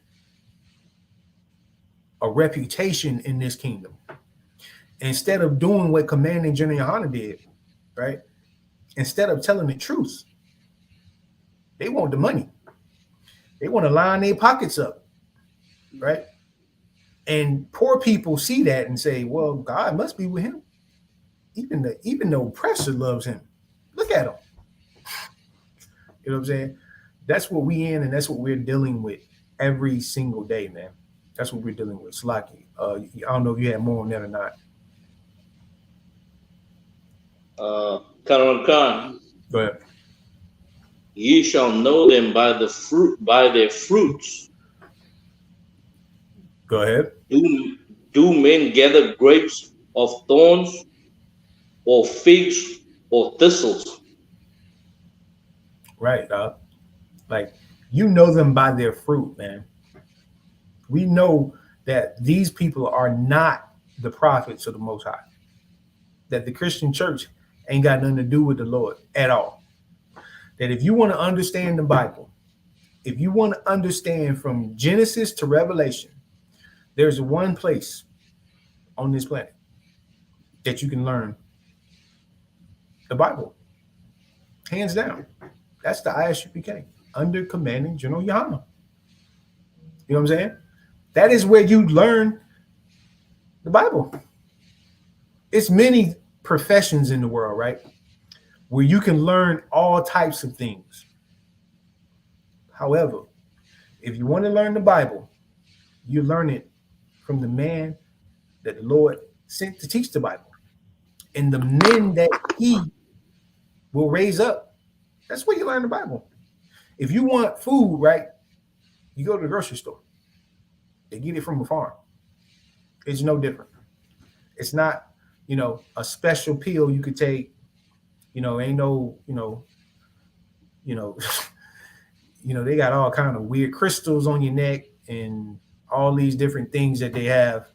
a reputation in this kingdom. Instead of doing what Commanding General YAHANNA did, right? Instead of telling the truth, they want the money. They want to line their pockets up, right? And poor people see that and say, well, God must be with him. Even the oppressor loves him. Look at him. You know what I'm saying? That's what we in, and that's what we're dealing with every single day, man. That's what we're dealing with. Slocky. I don't know if you had more on that or not. Khan. Go ahead. Ye shall know them by their fruits. Go ahead. Do men gather grapes of thorns, or figs, or thistles? Right, dog. Like, you know them by their fruit, man. We know that these people are not the prophets of the Most High. That the Christian church ain't got nothing to do with the Lord at all. That if you want to understand the Bible, if you want to understand from Genesis to Revelation, there's one place on this planet that you can learn the Bible. Hands down. That's the I.S.U.P.K. under Commanding General YAHANNA. You know what I'm saying? That is where you learn the Bible. It's many professions in the world, right? Where you can learn all types of things. However, if you want to learn the Bible, you learn it from the man that the Lord sent to teach the Bible. And the men that he will raise up. That's where you learn the Bible. If you want food, right, you go to the grocery store. They get it from a farm. It's no different. It's not, you know, a special pill you could take. You know, ain't no, you know, you know, they got all kind of weird crystals on your neck and all these different things that they have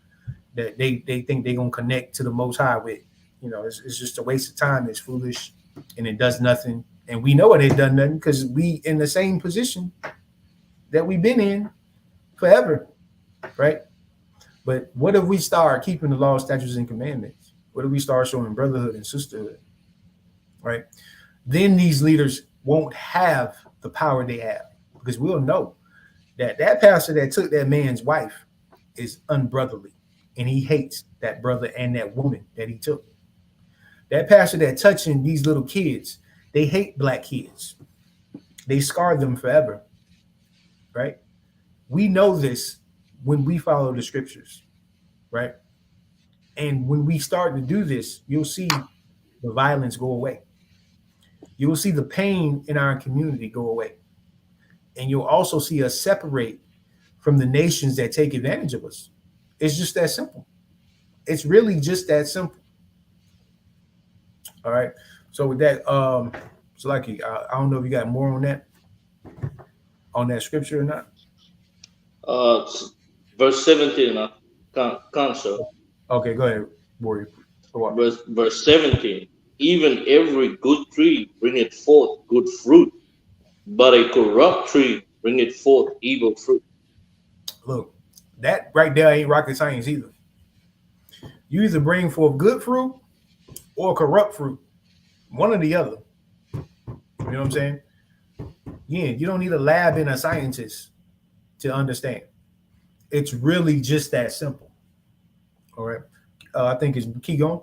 that they think they're gonna connect to the Most High with. It's just a waste of time. It's foolish, and it does nothing. And we know it ain't done nothing because we in the same position that we've been in forever, right? But what if we start keeping the law, statutes, and commandments? What if we start showing brotherhood and sisterhood, right? Then these leaders won't have the power they have, because we'll know that pastor that took that man's wife is unbrotherly, and he hates that brother and that woman that he took. That pastor that touching these little kids, they hate black kids. They scar them forever, right? We know this when we follow the scriptures, right? And when we start to do this, you'll see the violence go away. You will see the pain in our community go away. And you'll also see us separate from the nations that take advantage of us. It's just that simple. It's really just that simple. All right. So with that, so like I don't know if you got more on that scripture or not. Verse 17, Counsel. Okay, go ahead, Warrior. Verse 17. Even every good tree bringeth forth good fruit, but a corrupt tree bringeth forth evil fruit. Look, that right there ain't rocket science either. You either bring forth good fruit or corrupt fruit, one or the other. You know what I'm saying? Yeah, you don't need a lab and a scientist to understand. It's really just that simple. All right. I think it's keep going.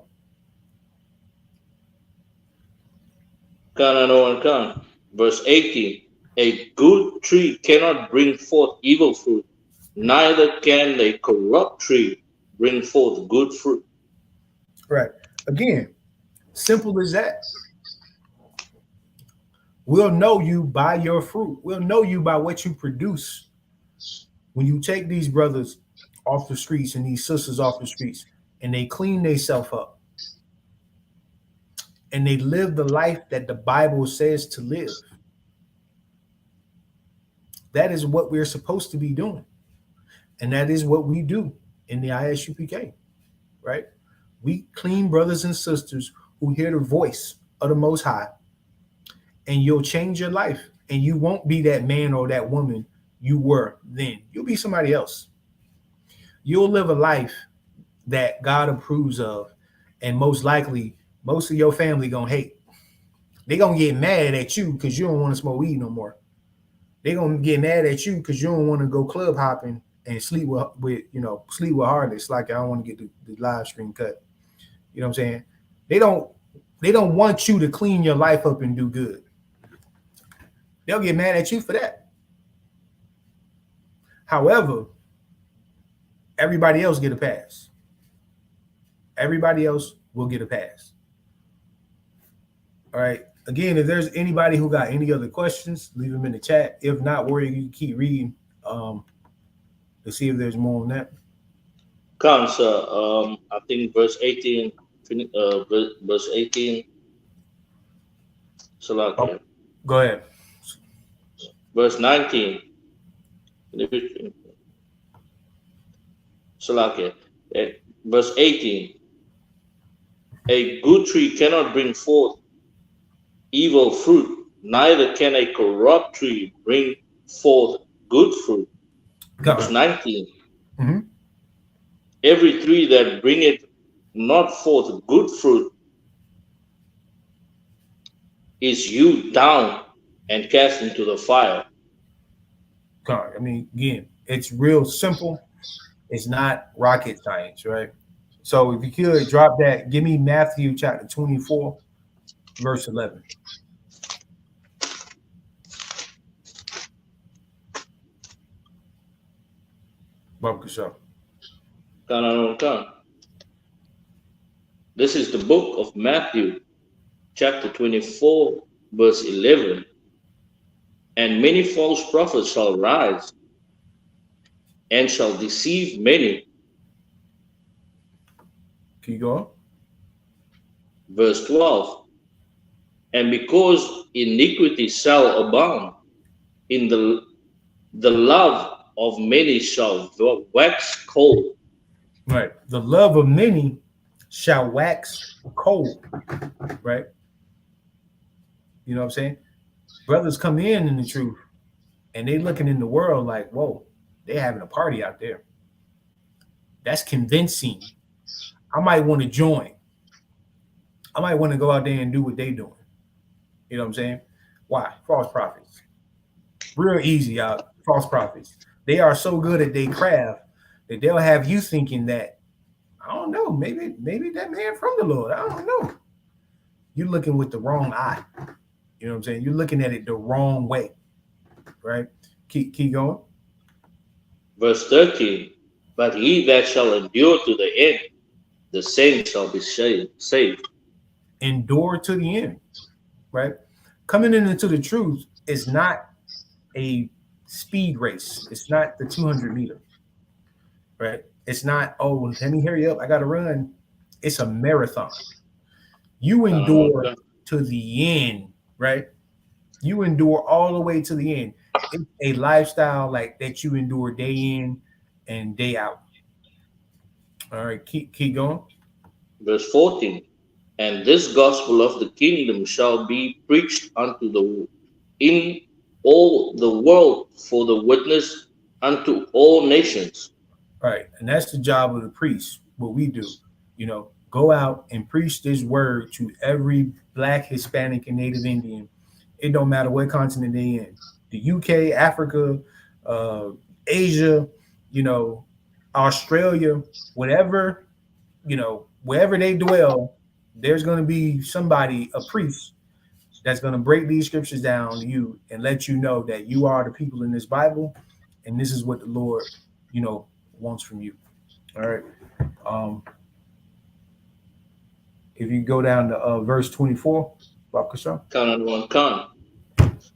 Verse 18. A good tree cannot bring forth evil fruit, neither can a corrupt tree bring forth good fruit. Right. Again, simple as that. We'll know you by your fruit. We'll know you by what you produce. When you take these brothers off the streets and these sisters off the streets and they clean themselves up and they live the life that the Bible says to live, that is what we're supposed to be doing. And that is what we do in the I.S.U.P.K, right? We clean brothers and sisters who hear the voice of the Most High, and you'll change your life, and you won't be that man or that woman you were then. You'll be somebody else. You'll live a life that God approves of, and most likely, most of your family gonna hate. They gonna get mad at you because you don't want to smoke weed no more. They gonna get mad at you because you don't want to go club hopping and sleep with harlots. Like, I don't want to get the live stream cut. You know what I'm saying? They don't want you to clean your life up and do good. They'll get mad at you for that. However, everybody else get a pass. Everybody else will get a pass. All right. Again, if there's anybody who got any other questions, leave them in the chat. If not, Warrior, you keep reading to see if there's more on that. I think verse 18. Verse 18. Oh, go ahead. Verse 19. Verse 18. A good tree cannot bring forth evil fruit, neither can a corrupt tree bring forth good fruit. Verse 19. Mm-hmm. Every tree that bringeth not forth good fruit is hewed down and cast into the fire. God, I mean, again, it's real simple. It's not rocket science, right? So if you could drop that, give me Matthew chapter 24, verse 11. This is the book of Matthew, chapter 24, verse 11. And many false prophets shall rise and shall deceive many. Keep going. Verse 12. And because iniquity shall abound, in the love of many shall wax cold. Right. The love of many shall wax cold. Right. You know what I'm saying? Brothers come in the truth and they looking in the world like, whoa, they having a party out there. That's convincing. I might want to join. I might want to go out there and do what they doing. You know what I'm saying? Why? False prophets. Real easy out. False prophets. They are so good at their craft that they'll have you thinking that, I don't know, maybe that man from the Lord. I don't know. You're looking with the wrong eye. You know what I'm saying? You're looking at it the wrong way. Right? Keep going. Verse 13, but he that shall endure to the end, the same shall be saved. Endure to the end. Right? Coming into the truth is not a speed race. It's not the 200 meter. Right? It's not, oh, let me hurry up. I got to run. It's a marathon. You endure to the end, right? You endure all the way to the end. It's a lifestyle like that you endure day in and day out. All right, keep going. Verse 14, and this gospel of the kingdom shall be preached in all the world for the witness unto all nations. Right, and that's the job of the priest. What we do, you know, go out and preach this word to every Black, Hispanic, and Native Indian. It don't matter what continent they in. The UK, Africa, Asia, you know, Australia, whatever, you know, wherever they dwell, there's going to be somebody, a priest, that's going to break these scriptures down to you and let you know that you are the people in this Bible, and this is what the Lord, you know, wants from you. All right. If you go down to verse 24,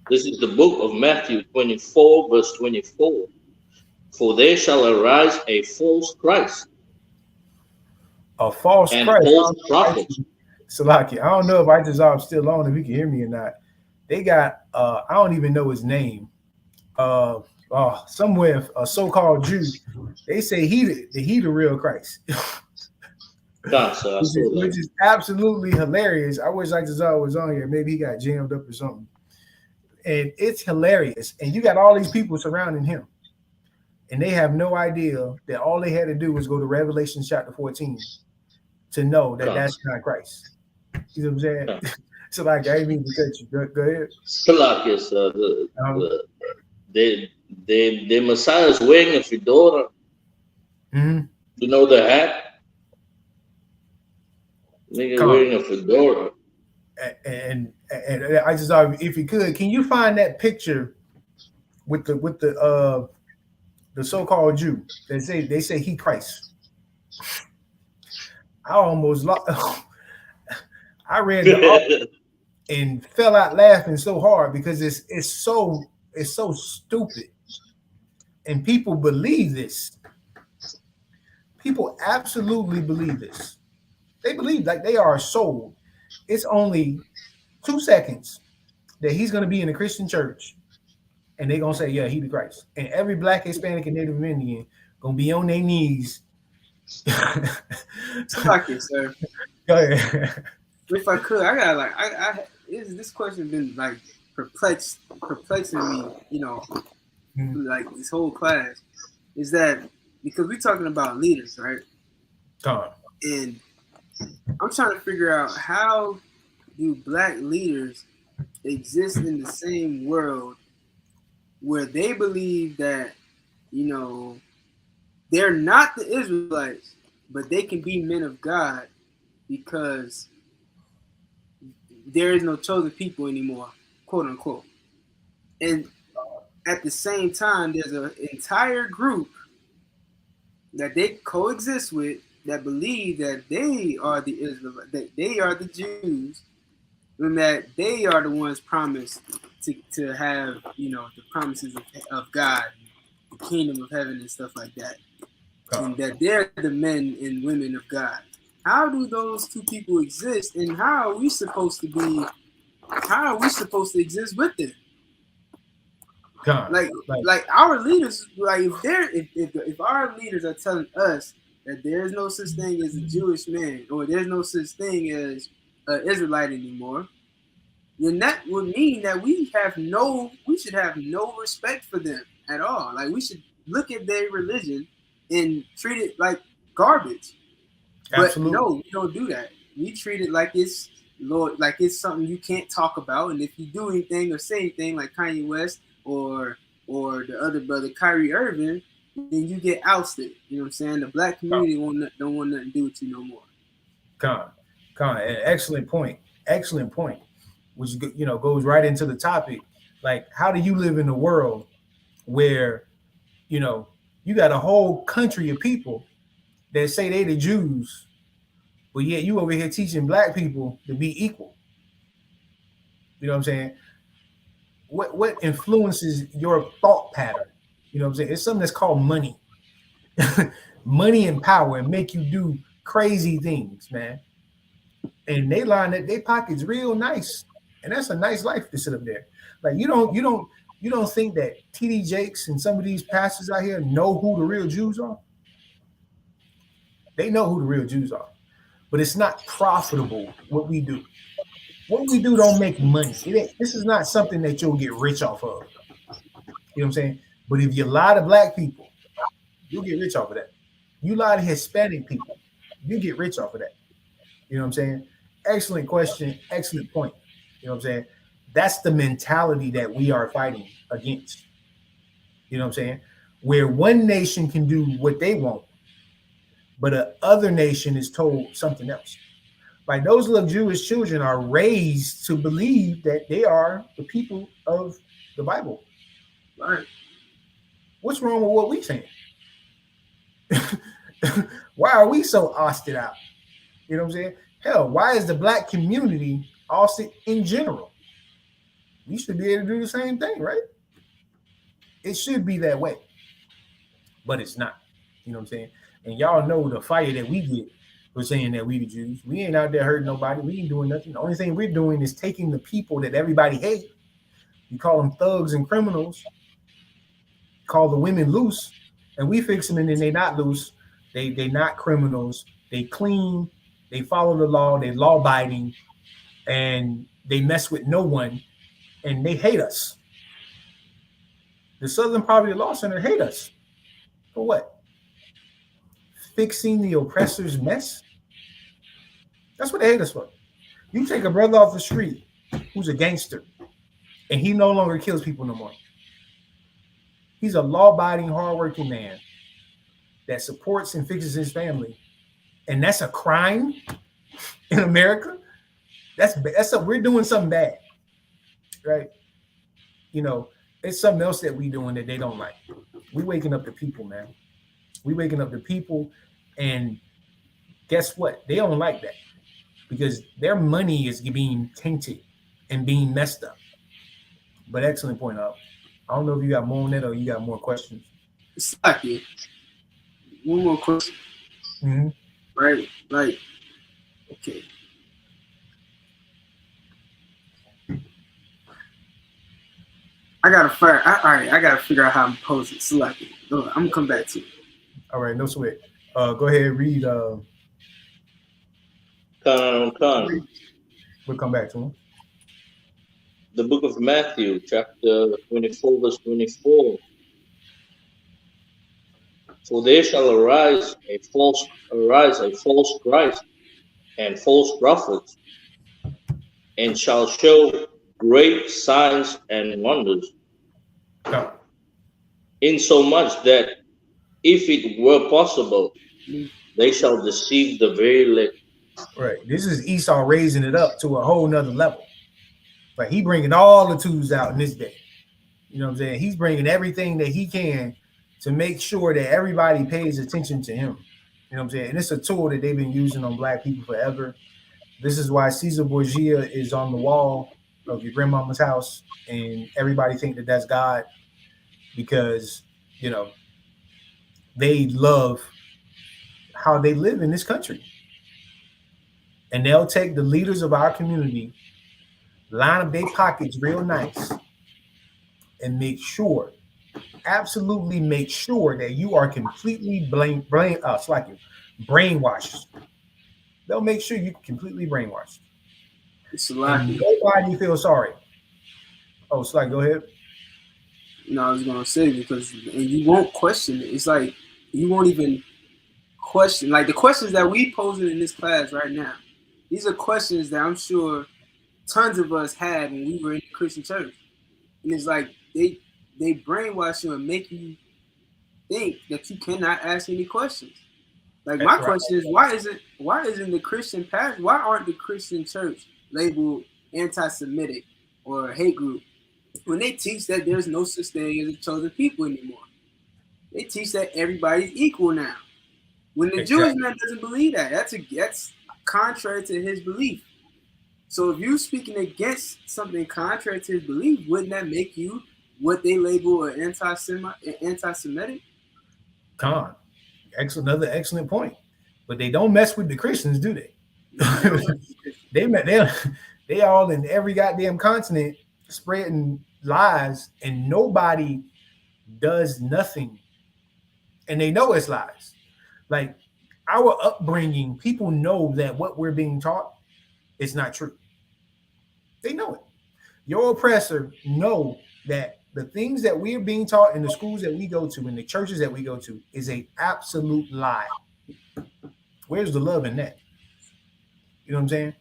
This is the book of Matthew 24, verse 24. For there shall arise a false Christ. A false and Christ. false prophets. Salaki, I don't know if I still on, if you can hear me or not. They got, I don't even know his name. Somewhere, a so-called Jew. They say he the real Christ. Which is absolutely hilarious. I wish Isaac was on here. Maybe he got jammed up or something. And it's hilarious. And you got all these people surrounding him. And they have no idea that all they had to do was go to Revelation chapter 14 to know that that's not Christ. You know what I'm saying? Yeah. So like, I didn't mean to cut you. Go ahead. Salakis, the Messiah is wearing a fedora. Mm-hmm. You know the hat? Nigga wearing a fedora. And I just thought, if you could, can you find that picture with the so-called Jew? They say he Christ. I almost lost. I read the article and fell out laughing so hard because it's so stupid, and people believe this. People absolutely believe this. They believe like they are sold. It's only 2 seconds that he's going to be in a Christian church, and they're going to say, yeah, he the Christ. And every Black, Hispanic, and Native Indian going to be on their knees. Fuck it, sir. Go ahead. If I could, I got this question has been like perplexing me, you know, like this whole class. Is that because we're talking about leaders, right? And I'm trying to figure out, how do Black leaders exist in the same world where they believe that, you know, they're not the Israelites, but they can be men of God because there is no chosen people anymore, quote unquote. And at the same time, there's an entire group that they coexist with that believe that they are the Israelites, that they are the Jews, and that they are the ones promised to have, you know, the promises of God, the kingdom of heaven and stuff like that. And that they're the men and women of God. How do those two people exist, and how are we supposed to be how are we supposed to exist with them? God, like our leaders, like if our leaders are telling us that there's no such thing as a Jewish man or there's no such thing as an Israelite anymore, then that would mean that we should have no respect for them at all. Like we should look at their religion and treat it like garbage. Absolutely. But no, we don't do that. We treat it like it's like it's something you can't talk about. And if you do anything or say anything like Kanye West or the other brother Kyrie Irving, then you get ousted. You know what I'm saying? The black community don't want nothing to do with you no more. Excellent point. Excellent point. Which goes right into the topic. Like, how do you live in a world where you got a whole country of people that say they the Jews, but yet you over here teaching black people to be equal? You know what I'm saying? What influences your thought pattern? You know what I'm saying? It's something that's called money. Money and power, and make you do crazy things, man. And they line that their pockets real nice. And that's a nice life to sit up there. Like you don't think that TD Jakes and some of these pastors out here know who the real Jews are? They know who the real Jews are. But it's not profitable what we do. What we do don't make money. This is not something that you'll get rich off of. You know what I'm saying? But if you lie to black people, you'll get rich off of that. You lie to Hispanic people, you get rich off of that. You know what I'm saying? Excellent question. Excellent point. You know what I'm saying? That's the mentality that we are fighting against. You know what I'm saying? Where one nation can do what they want, but another nation is told something else. Like those little Jewish children are raised to believe that they are the people of the Bible. Right? What's wrong with what we saying? Why are we so ousted out? You know what I'm saying? Hell, why is the black community ousted in general? We should be able to do the same thing, right? It should be that way, but it's not. You know what I'm saying? And y'all know the fire that we get for saying that we the Jews. We ain't out there hurting nobody. We ain't doing nothing. The only thing we're doing is taking the people that everybody hates. You call them thugs and criminals. Call the women loose, and we fix them, and then they not loose. They not criminals. They clean. They follow the law. They law abiding, and they mess with no one, and they hate us. The Southern Poverty Law Center hate us for what? Fixing the oppressor's mess. That's what they hate us for. You take a brother off the street who's a gangster, and he no longer kills people no more. He's a law-abiding, hardworking man that supports and fixes his family, and that's a crime in America. We're doing something bad, right? You know, it's something else that we doing that they don't like. We waking up the people, man. We waking up the people, and guess what? They don't like that because their money is being tainted and being messed up. But excellent point out. I don't know if you got more on that or you got more questions. Exactly. One more question. Mm-hmm. Right? Like, okay. I gotta figure out how I'm posing it. Select it. I'm gonna come back to you. All right, no sweat. Go ahead and read. We'll come back to him. The book of Matthew, chapter 24, verse 24. For there shall arise a false Christ and false prophets, and shall show great signs and wonders, insomuch that if it were possible, they shall deceive the very elect. Right. This is Esau raising it up to a whole nother level. Like he bringing all the tools out in this day. You know what I'm saying? He's bringing everything that he can to make sure that everybody pays attention to him. You know what I'm saying? And it's a tool that they've been using on black people forever. This is why Caesar Borgia is on the wall of your grandmama's house, and everybody think that that's God because, you know, they love how they live in this country. And they'll take the leaders of our community line up their pockets real nice, and make sure, absolutely make sure that you are completely brainwashed. They'll make sure you completely brainwashed. And nobody feels sorry. Oh, Slack, go ahead. No, I was gonna say because and you won't question it. It's like you won't even question like the questions that we posing in this class right now. These are questions that I'm sure tons of us had when we were in the Christian church. And it's like they brainwash you and make you think that you cannot ask any questions. Like my question is, why isn't the Christian pastor, why aren't the Christian church labeled anti-Semitic or hate group when they teach that there's no such thing as a chosen people anymore? They teach that everybody's equal now. When the Jewish man doesn't believe that, that's contrary to his belief. So if you're speaking against something contrary to his belief, wouldn't that make you what they label an anti-Semitic? Another excellent point. But they don't mess with the Christians, do they? They all in every goddamn continent spreading lies, and nobody does nothing. And they know it's lies. Like our upbringing, people know that what we're being taught is not true. They know it. Your oppressor know that the things that we're being taught in the schools that we go to, in the churches that we go to, is a absolute lie. Where's the love in that? You know what I'm saying?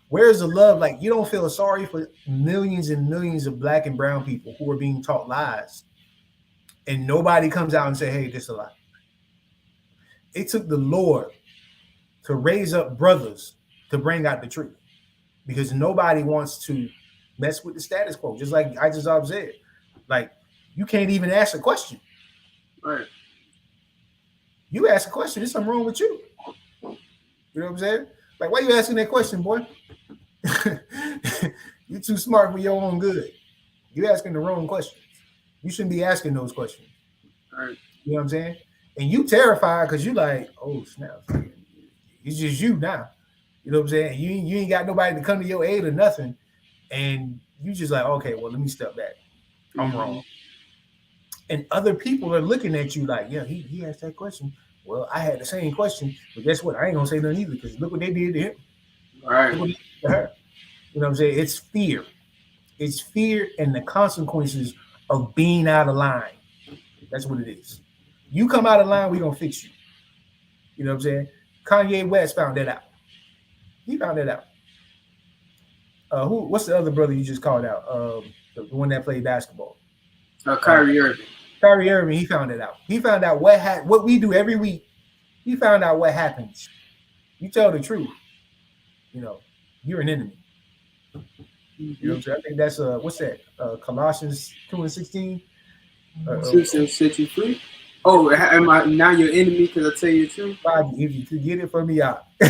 Where's the love? Like, you don't feel sorry for millions and millions of black and brown people who are being taught lies, and nobody comes out and say, hey, this is a lie. It took the Lord to raise up brothers to bring out the truth, because nobody wants to mess with the status quo. Just like I just said, like, you can't even ask a question. Right. You ask a question, there's something wrong with you. You know what I'm saying? Like, why you asking that question, boy? You're too smart for your own good. You're asking the wrong questions. You shouldn't be asking those questions. Right. You know what I'm saying? And you terrified because you like, oh, snap. It's just you now. You know what I'm saying? You ain't got nobody to come to your aid or nothing. And you just like, okay, well, let me step back. I'm wrong. And other people are looking at you like, yeah, he asked that question. Well, I had the same question, but guess what? I ain't gonna say nothing either, because look what they did to him. All right. Look what they did to her. You know what I'm saying? It's fear. It's fear and the consequences of being out of line. That's what it is. You come out of line, we're gonna fix you. You know what I'm saying? Kanye West found that out. He found that out. What's the other brother you just called out? The one that played basketball. Kyrie Irving. Kyrie Irving, he found it out. He found out what we do every week. He found out what happens. You tell the truth, you know, you're an enemy. You know what I'm saying? I think that's what's that? Colossians 2:16. Set you free. Oh, am I now your enemy because I tell you the truth? If you could get it from me out. You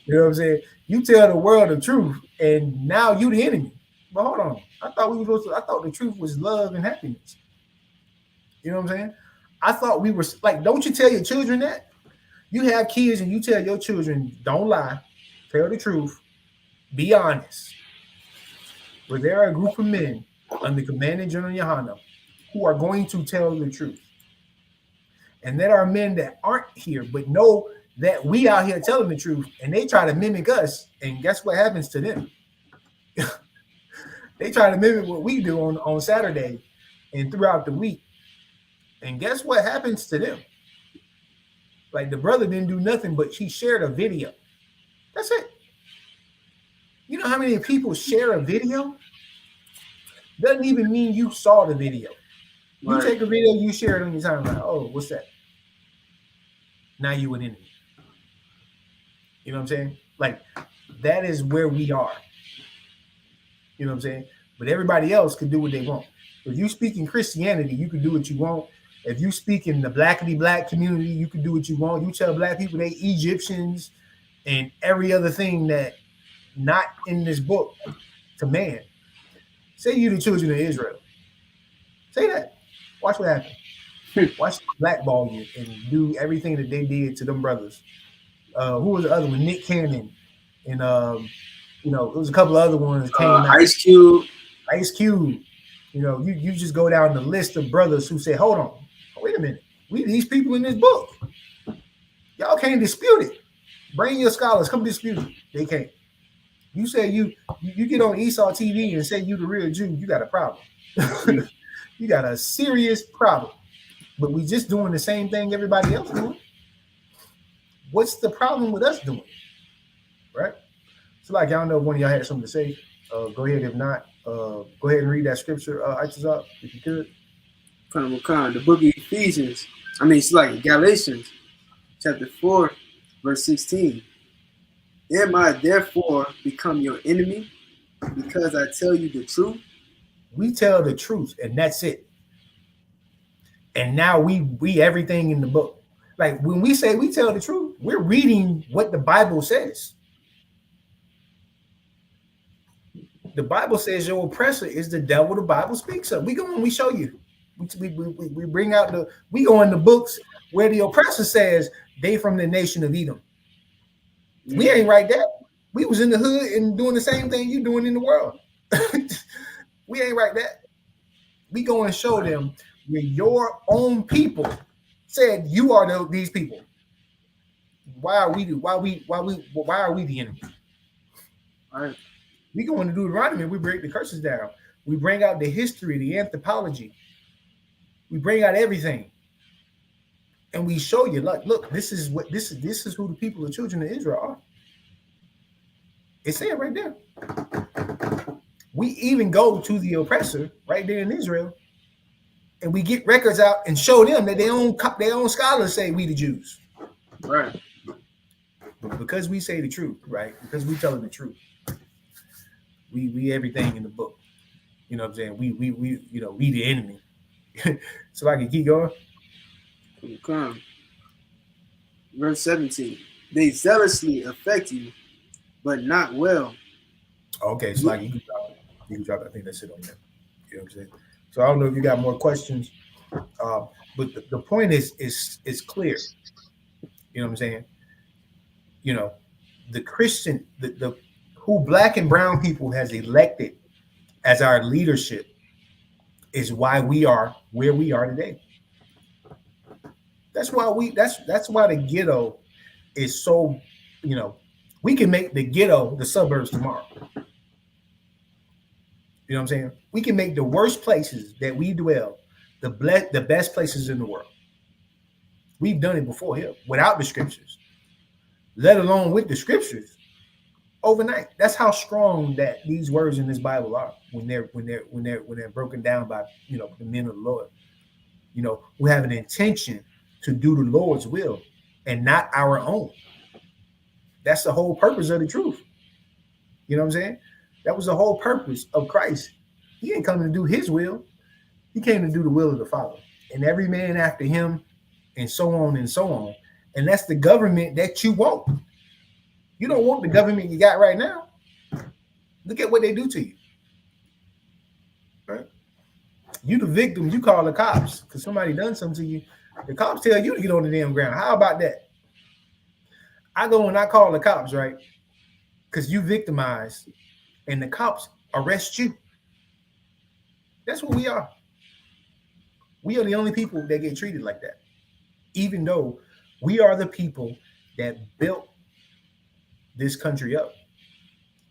know what I'm saying? You tell the world the truth, and now you the enemy. But hold on, I thought the truth was love and happiness. You know what I'm saying? I thought we were like, don't you tell your children that? You have kids and you tell your children, don't lie, tell the truth, be honest. But there are a group of men under Commanding General YAHANNA who are going to tell the truth. And there are men that aren't here, but know that we out here telling the truth, and they try to mimic us. And guess what happens to them? They try to mimic what we do on Saturday and throughout the week. And guess what happens to them? Like, the brother didn't do nothing, but he shared a video. That's it. You know how many people share a video? Doesn't even mean you saw the video. You take a video, you share it on your timeline. Oh, what's that? Now you an enemy. You know what I'm saying? Like, that is where we are. You know what I'm saying? But everybody else can do what they want. If you speak in Christianity, you can do what you want. If you speak in the black community, you can do what you want. You tell black people they Egyptians and every other thing that not in this book to man. Say you the children of Israel. Say that. Watch what happens. Watch blackball you and do everything that they did to them brothers. Who was the other one? Nick Cannon and You know, there was a couple other ones came out. Ice-Cube. Ice-Cube. You know, you just go down the list of brothers who say, hold on, wait a minute. We these people in this book. Y'all can't dispute it. Bring your scholars, come dispute it. They can't. You say you get on Esau TV and say you the real Jew, you got a problem. You got a serious problem. But we just doing the same thing everybody else doing. What's the problem with us doing? Right? So like, y'all know if one of y'all had something to say. Go ahead. If not, go ahead and read that scripture, Isupk, if you could. The book of Ephesians. I mean, it's like Galatians, chapter 4, verse 16. Am I therefore become your enemy because I tell you the truth? We tell the truth, and that's it. And now we everything in the book. Like when we say we tell the truth, we're reading what the Bible says. The Bible says your oppressor is the devil. The Bible speaks of. We go and we show you. We bring out we go in the books where the oppressor says they from the nation of Edom. We ain't right there. We was in the hood and doing the same thing you doing in the world. We ain't right there. We go and show them where your own people said you are these people. Why are we the enemy? All right. We go into Deuteronomy, we break the curses down. We bring out the history, the anthropology. We bring out everything. And we show you, like, look, this is who the people of children of Israel are. It's there right there. We even go to the oppressor right there in Israel, and we get records out and show them that their own scholars say we the Jews. Right. But because we say the truth, right? Because we telling the truth. We everything in the book. You know what I'm saying? We the enemy. So I can keep going. Come. Verse 17. They zealously affect you, but not well. Okay, so like you can drop. I think that's it on there. You know what I'm saying? So I don't know if you got more questions, but the point is clear. You know what I'm saying? You know, the Christian, the who black and brown people has elected as our leadership is why we are where we are today. That's why that's why the ghetto is so, you know, we can make the ghetto the suburbs tomorrow. You know what I'm saying? We can make the worst places that we dwell the best places in the world. We've done it before here without the scriptures, let alone with the scriptures. Overnight. That's how strong that these words in this Bible are when they're broken down by, you know, the men of the Lord. You know, we have an intention to do the Lord's will and not our own. That's the whole purpose of the truth. You know what I'm saying? That was the whole purpose of Christ. He ain't coming to do his will. He came to do the will of the Father. And every man after him, and so on and so on. And that's the government that you want. You don't want the government you got right now. Look at what they do to you. Right? You the victim, you call the cops because somebody done something to you. The cops tell you to get on the damn ground. How about that? I go and I call the cops, right? Because you victimized and the cops arrest you. That's what we are. We are the only people that get treated like that. Even though we are the people that built this country up.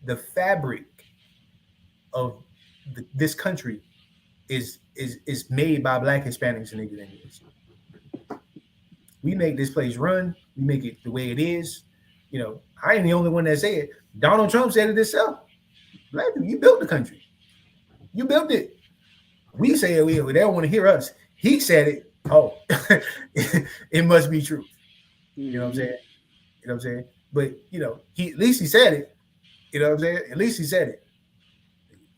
The fabric of this country is made by Black, Hispanics, and Native Indians. We make this place run. We make it the way it is. You know, I ain't the only one that said it. Donald Trump said it himself. Black people, you built the country. You built it. We say it, they don't want to hear us. He said it. Oh, it must be true. You know what I'm saying? You know what I'm saying? But, you know, at least he said it. You know what I'm saying? At least he said it.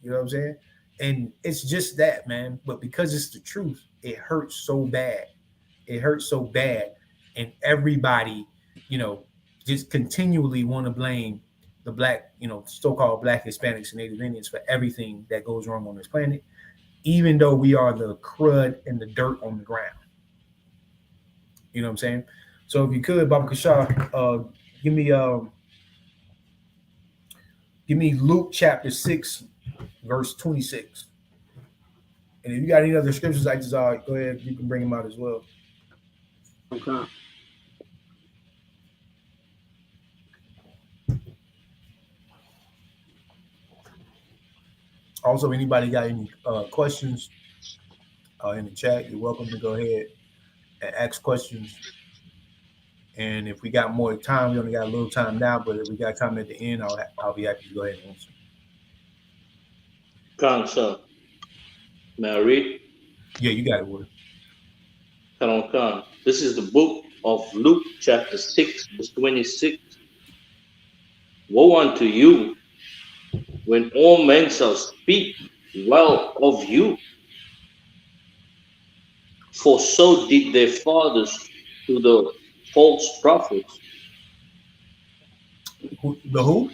You know what I'm saying? And it's just that, man. But because it's the truth, it hurts so bad. It hurts so bad. And everybody, you know, just continually want to blame the Black, you know, so-called Black, Hispanics, and Native Indians for everything that goes wrong on this planet, even though we are the crud and the dirt on the ground. You know what I'm saying? So if you could, Baba Kashar, give me Give me Luke chapter 6, verse 26. And if you got any other scriptures, I just go ahead. You can bring them out as well. Okay. Also, anybody got any questions in the chat, you're welcome to go ahead and ask questions. And if we got more time, we only got a little time now, but if we got time at the end, I'll be happy to go ahead and answer. Khan, sir. May I read? Yeah, you got it, Woody. Khan. This is the book of Luke, chapter 6, verse 26. Woe unto you when all men shall speak well of you, for so did their fathers to the false prophets. Who?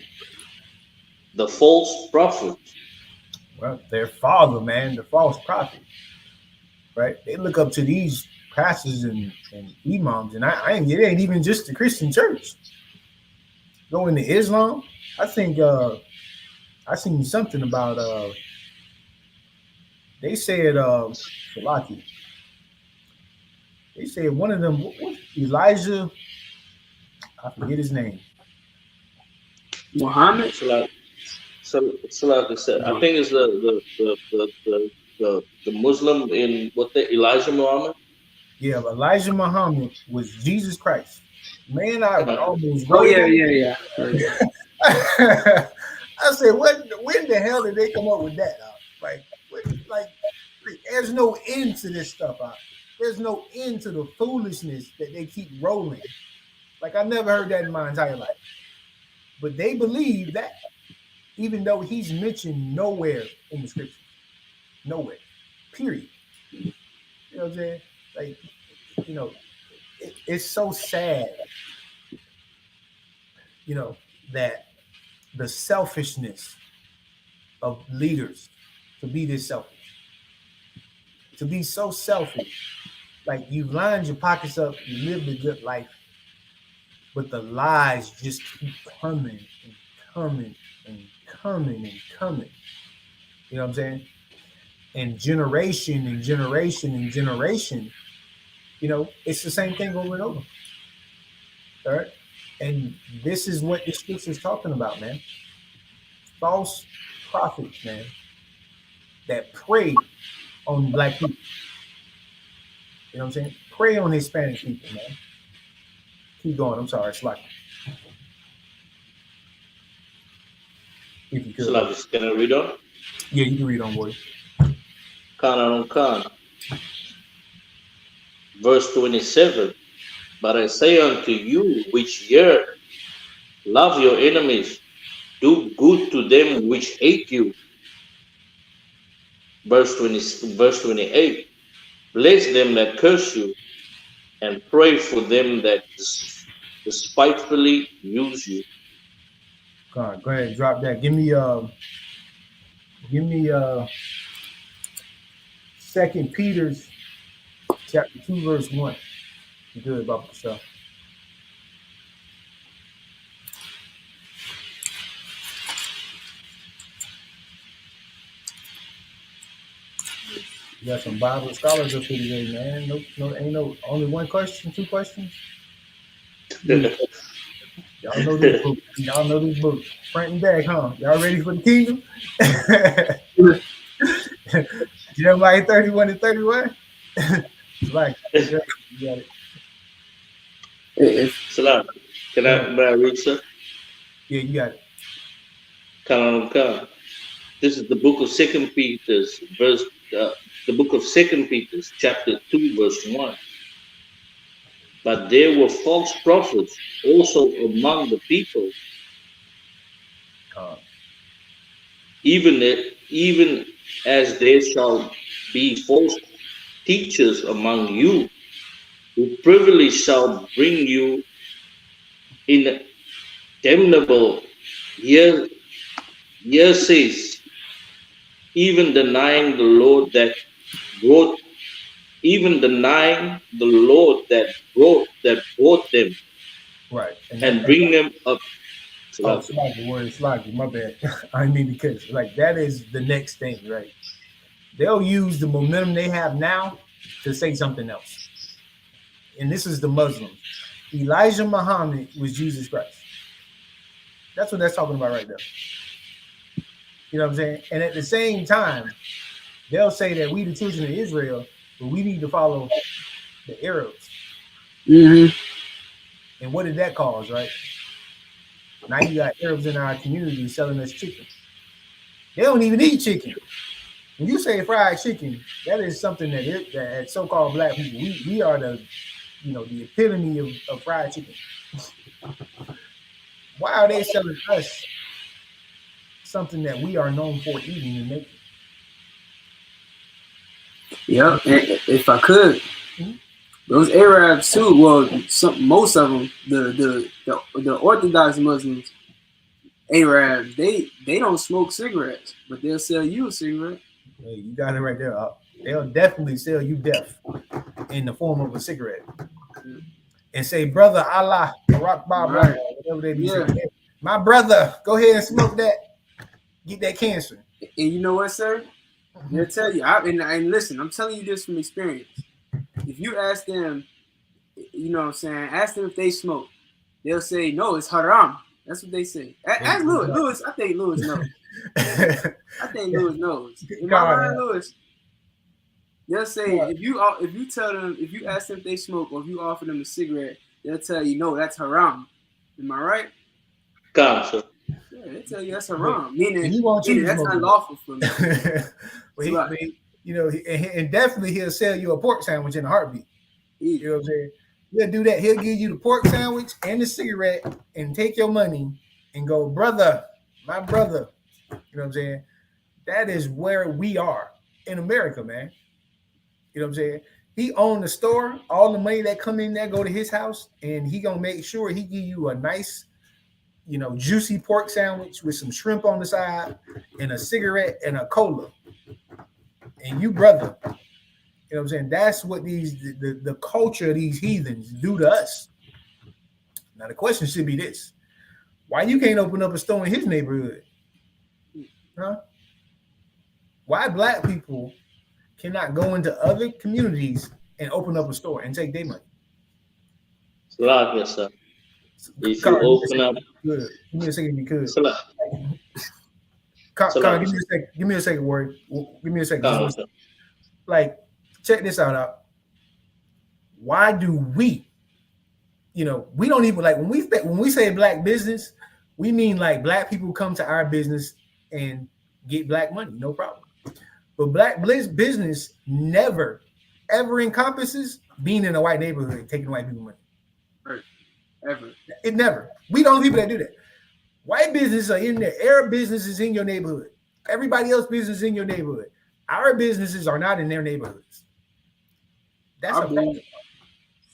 The false prophets. Well, their father, man, the false prophet, right? They look up to these pastors and imams, and it ain't even just the Christian church. Go into Islam, I think I seen something about they said Shalaki. They said one of them, what, Elijah, I forget his name. Muhammad. So like I said, I think it's the Muslim in what the Elijah Muhammad. Yeah, Elijah Muhammad was Jesus Christ. Man, I almost. Oh yeah. I said, when the hell did they come up with that? Like, there's no end to this stuff. There's no end to the foolishness that they keep rolling. Like, I never heard that in my entire life. But they believe that, even though he's mentioned nowhere in the scripture. Nowhere. Period. You know what I'm saying? Like, you know, it's so sad, you know, that the selfishness of leaders to be this selfish. To be so selfish. Like, you've lined your pockets up, you lived a good life, but the lies just keep coming and coming and coming and coming. You know what I'm saying? And generation and generation and generation, you know, it's the same thing over and over. All right? And this is what the scripture is talking about, man. False prophets, man, that prey on black people. You know what I'm saying? Prey on Hispanic people, man. Keep going. I'm sorry. It's like, if you could. So can I read on? Yeah, you can read on, boy. Khan. Verse 27. But I say unto you which hear, love your enemies, do good to them which hate you. Verse 28. Bless them that curse you, and pray for them that despitefully use you. God, go ahead, drop that. Give me 2 Peter chapter 2, verse 1. You good about the show. You got some Bible scholars up here today, man. No, ain't no only one question, two questions. Y'all know this book. Y'all know this book. Front and back, huh? Y'all ready for the kingdom? Jeremiah 31 and 31. Like, you got it. Salam. Can I read, sir? Yeah, you got it. Come. This is the book of 2 Peter's verse. The book of 2 Peter's chapter 2, verse 1. But there were false prophets also among the people, even as there shall be false teachers among you, who privily shall bring you in damnable hearsays, even denying the Lord that brought brought them, right, and bring them up Oh, Sloggy, word, Sloggy, my bad. I mean, because like that is the next thing, right? They'll use the momentum they have now to say something else. And this is the Muslims. Elijah Muhammad was Jesus Christ. That's what that's talking about right there. You know what I'm saying? And at the same time, they'll say that we the children of Israel, but we need to follow the Arabs. Mm-hmm. And what did that cause, right? Now you got Arabs in our community selling us chicken. They don't even eat chicken. When you say fried chicken, that is something that so-called black people, we are the epitome of fried chicken. Why are they selling us something that we are known for eating and making? Yeah, and if I could, those Arabs too. Well, most of them, the Orthodox Muslims, Arabs, they don't smoke cigarettes, but they'll sell you a cigarette. Hey, you got it right there. They'll definitely sell you death in the form of a cigarette and say, "Brother Allah, rock Bob, right. Whatever they be saying. My brother, go ahead and smoke that. Get that cancer." And you know what, sir? They'll tell you. And listen, I'm telling you this from experience. If you ask them, you know what I'm saying, ask them if they smoke, they'll say, no, it's haram. That's what they say. Ask Lewis. I think Lewis knows. I think Lewis knows. Am I right, Lewis? They'll say, if you tell them, if you ask them if they smoke or if you offer them a cigarette, they'll tell you, no, that's haram. Am I right? Gotcha. Yeah, they tell you that's haram. Meaning that's smoke unlawful for me. And definitely he'll sell you a pork sandwich in a heartbeat. You know what I'm saying? He'll do that. He'll give you the pork sandwich and the cigarette and take your money and go, brother, my brother. You know what I'm saying? That is where we are in America, man. You know what I'm saying? He owned the store. All the money that come in there go to his house, and he gonna make sure he give you a nice, juicy pork sandwich with some shrimp on the side and a cigarette and a cola. And you, brother, you know what I'm saying? That's what the culture of these heathens do to us. Now the question should be this: why you can't open up a store in his neighborhood? Huh? Why black people cannot go into other communities and open up a store and take their money? Yes, sir. If you open up, good. Give me a second, if you could. Give me a second, word. Give me a second. Like, check this out. Why do we? We don't even like when we say black business, we mean like black people come to our business and get black money, no problem. But black business never, ever encompasses being in a white neighborhood taking white people money. Right. Ever. It never. We don't people that do that. White businesses are in there. Arab business is in your neighborhood. Everybody else's business is in your neighborhood. Our businesses are not in their neighborhoods. That's a problem.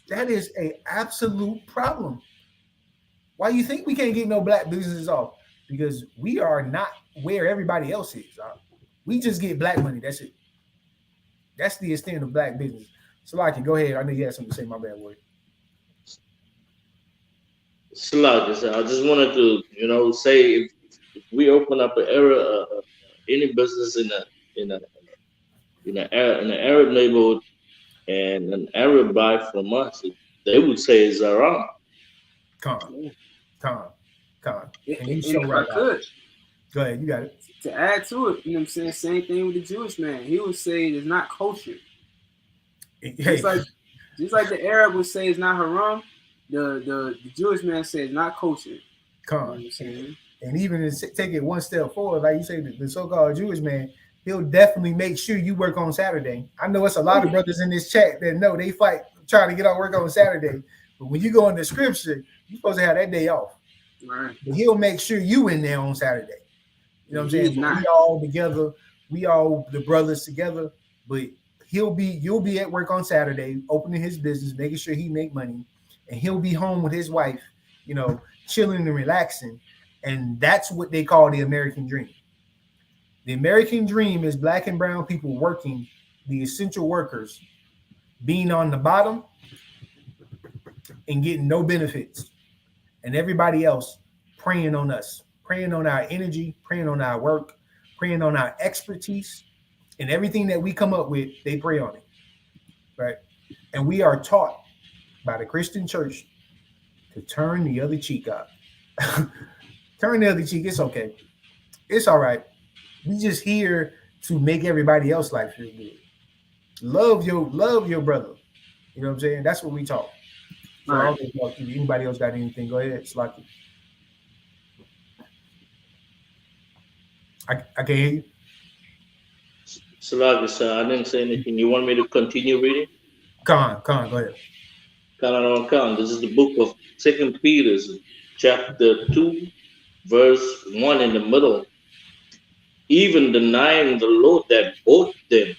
That is an absolute problem. Why you think we can't get no black businesses off? Because we are not where everybody else is. We just get black money. That's it. That's the extent of black business. So, like, go ahead. I know you had something to say. My bad word. Slug, I just wanted to, say if we open up any business in an Arab neighborhood and an Arab buy from us, they would say it's haram. Con. And if I could, go ahead, you got it. To add to it, you know what I'm saying? Same thing with the Jewish man. He would say it's not kosher. Just like the Arab would say it's not haram, the Jewish man says it's not kosher. Con. And even to take it one step forward, like you say, the so-called Jewish man, he'll definitely make sure you work on Saturday. I know it's a lot of brothers in this chat that know they fight trying to get out work on Saturday. But when you go in the scripture, you're supposed to have that day off. Right. But he'll make sure you in there on Saturday. You know what I'm saying? We all together, we all the brothers together, but you'll be at work on Saturday, opening his business, making sure he make money, and he'll be home with his wife, chilling and relaxing. And that's what they call the American dream. The American dream is black and brown people working, the essential workers, being on the bottom and getting no benefits, and everybody else preying on us, preying on our energy, preying on our work, preying on our expertise, and everything that we come up with, they prey on it, right? And we are taught by the Christian church to turn the other cheek up. Turn the other cheek. It's okay. It's all right. We just here to make everybody else life feel good. Love your brother. You know what I'm saying? That's what we talk. So All right. I don't know if anybody else got anything. Go ahead, Slocky. I can't hear you. Salaki, sir, I didn't say anything. You want me to continue reading? Khan, go ahead. Khan. This is the book of 2 Peter, chapter 2, verse 1 in the middle. Even denying the Lord that bought them,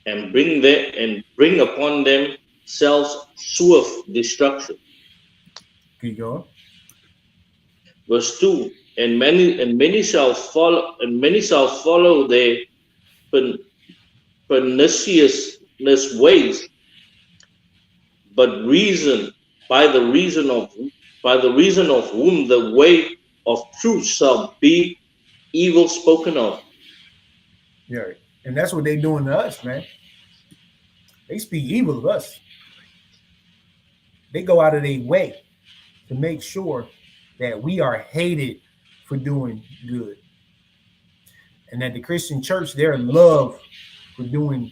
and bring upon themselves swift destruction. Keep going. Verse 2, and many shall follow their pernicious ways, but by the reason of whom the way of truth shall be evil spoken of. Yeah, and that's what they doing to us, man. They speak evil of us. They go out of their way to make sure that we are hated for doing good. And that the Christian church, their love for doing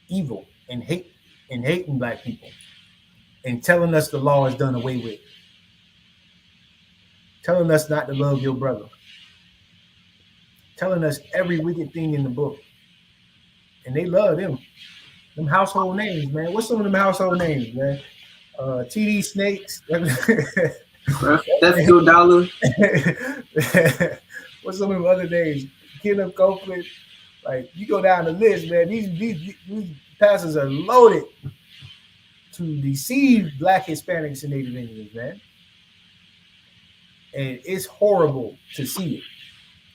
evil and hating black people and telling us the law is done away with. Telling us not to love your brother. Telling us every wicked thing in the book. And they love them. Them household names, man. What's some of them household names, man? TD Snakes. That's $2. What's some of them other names? Kenneth Copeland. Like, you go down the list, man. These pastors are loaded to deceive Black, Hispanics, and Native Indians, man. And it's horrible to see it.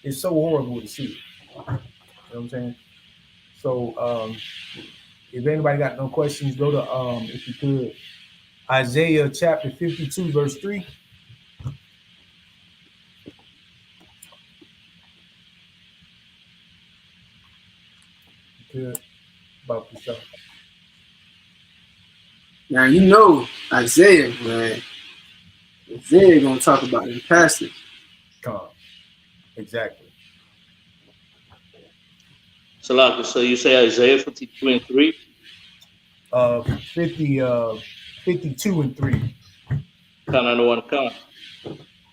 It's so horrible to see it. You know what I'm saying? So, if anybody got no questions, go to, if you could, Isaiah chapter 52, verse 3. Good. About yourself. Now you know Isaiah, man. Isaiah gonna talk about them pastors. Exactly. Salaki, so you say Isaiah 52 and 3? 52 and 3. Khan.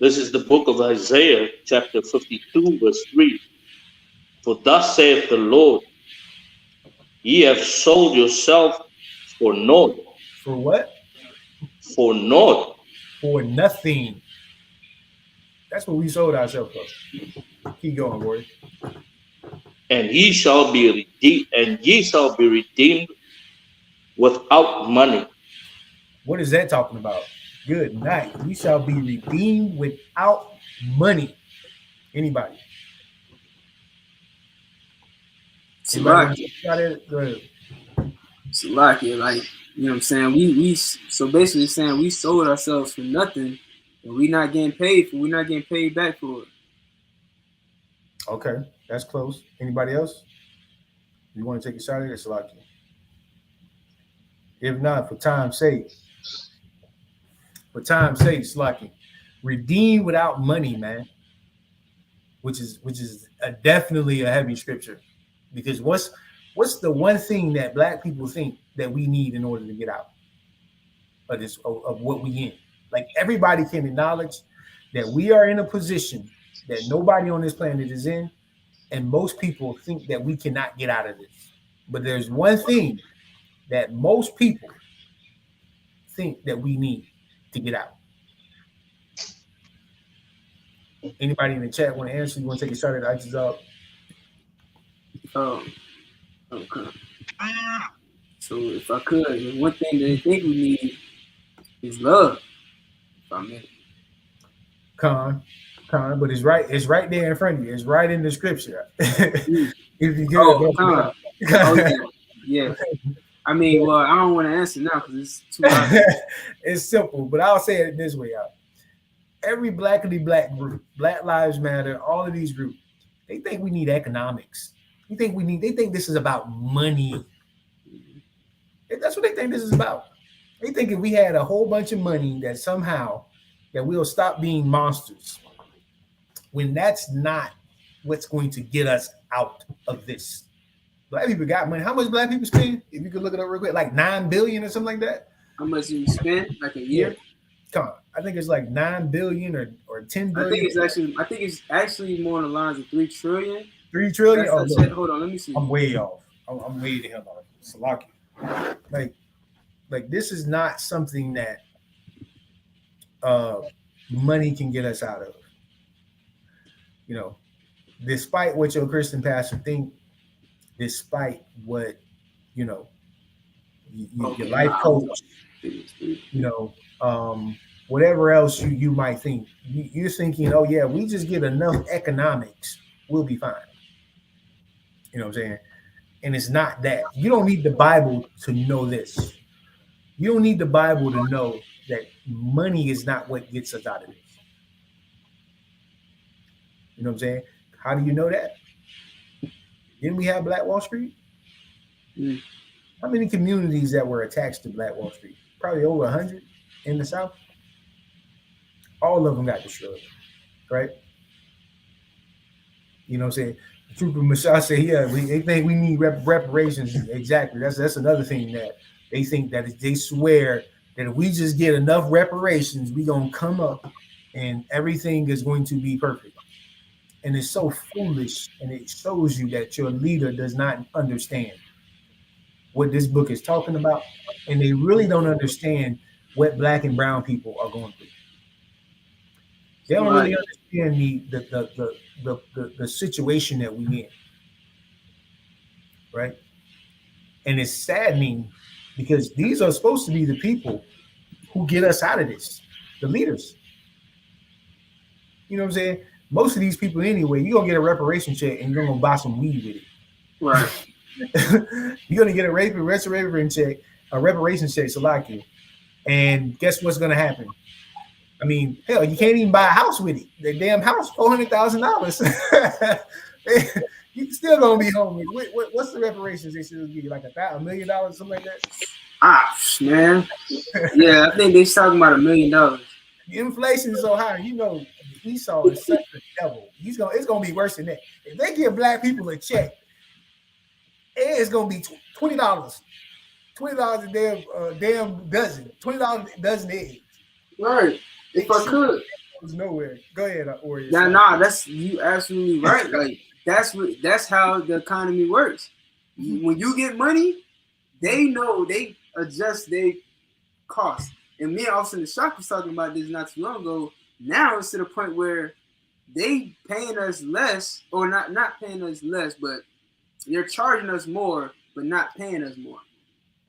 This is the book of Isaiah, chapter 52, verse 3. For thus saith the Lord, ye have sold yourself for naught. For what? For naught. For nothing. That's what we sold ourselves for. Keep going, boy. And ye shall be redeemed without money. What is that talking about? Good night. We shall be redeemed without money. Anybody? Salaki, like, you know what I'm saying? We so basically saying we sold ourselves for nothing, and we're not getting paid back for it. Okay, that's close. Anybody else? You want to take a shot at it, Salaki? If not, for time's sake, Salaki, redeem without money, man. Which is definitely a heavy scripture, because what's the one thing that Black people think that we need in order to get out of this of what we in? Like, everybody can acknowledge that we are in a position that nobody on this planet is in, and most people think that we cannot get out of this. But there's one thing that most people think that we need to get out. Anybody in the chat want to answer? You want to take a shot at I.S.U.P.K? Okay. So if I could, one thing that I think we need is love. I mean, Con, but it's right there in front of you. It's right in the scripture. If you get yeah. I mean, well, I don't want to answer now because it's too hard. It's simple, but I'll say it this way out. every blackity black group, Black Lives Matter, all of these groups, they think we need economics. They think this is about money. That's what they think this is about. They think if we had a whole bunch of money that somehow that we'll stop being monsters, when that's not what's going to get us out of this. Black people got money. How much black people spend? If you could look it up real quick, like 9 billion or something like that. How much do you spend like a year? Yeah. Come on. I think it's like 9 billion or 10 billion. I think it's actually more on the lines of 3 trillion. 3 trillion? Oh, hold on, let me see. I'm way off. I'm way the hell off. Salaki. Like this is not something that money can get us out of. You know, despite what your Christian pastor think, despite what, you know, your life coach, you know, whatever else you might think, you're thinking, oh yeah, we just get enough economics, we'll be fine. You know what I'm saying? And it's not that. You don't need the Bible to know this. You don't need the Bible to know that money is not what gets us out of this. You know what I'm saying? How do you know that? Didn't we have Black Wall Street? How many communities that were attached to Black Wall Street? Probably over 100 in the South. All of them got destroyed, right? You know what I'm saying? Trooper Mashah said, yeah, they think we need reparations. Exactly. That's another thing that they think, that they swear that if we just get enough reparations, we're going to come up and everything is going to be perfect. And it's so foolish, and it shows you that your leader does not understand what this book is talking about, and they really don't understand what Black and brown people are going through. They don't really understand the situation that we in, right? And it's saddening because these are supposed to be the people who get us out of this, the leaders. You know what I'm saying? Most of these people anyway, you're going to get a reparation check and you're going to buy some weed with it. Right. You're going to get a reparation check, Salaki. And guess what's going to happen? I mean, hell, you can't even buy a house with it. The damn house, $400,000. You still going to be homeless. What's the reparations they should give you? Like $1 million, something like that? Man. Yeah, I think they're talking about $1 million. The inflation is so high, you know, Esau is such a devil. It's gonna be worse than that. If they give Black people a check, it's gonna be $20. $20 a damn dozen. $20 a dozen eggs. Right. If I could. There's nowhere. Go ahead, Ori. Nah, that's you absolutely right. Like that's how the economy works. When you get money, they know they adjust their costs. And me and Austin the Shock was talking about this not too long ago. Now it's to the point where they paying us less, or not paying us less, but they're charging us more, but not paying us more.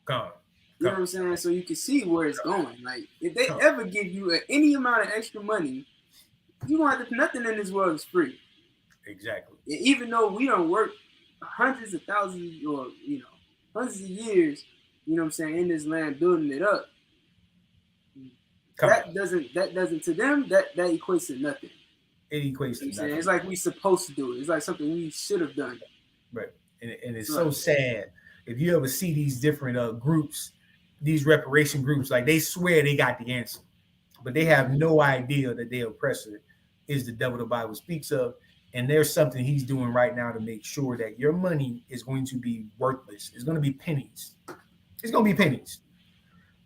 You know what I'm saying? So you can see where it's going. Like if they ever give you any amount of extra money, you don't have to, nothing in this world is free. Exactly. Even though we don't work hundreds of thousands or hundreds of years, you know what I'm saying, in this land building it up. That doesn't to them that equates to nothing. It equates to nothing. It's like we supposed to do it. It's like something we should have done. Right. And it's so sad. If you ever see these different groups, these reparation groups, like they swear they got the answer, but they have no idea that their oppressor is the devil the Bible speaks of. And there's something he's doing right now to make sure that your money is going to be worthless. It's going to be pennies. It's going to be pennies.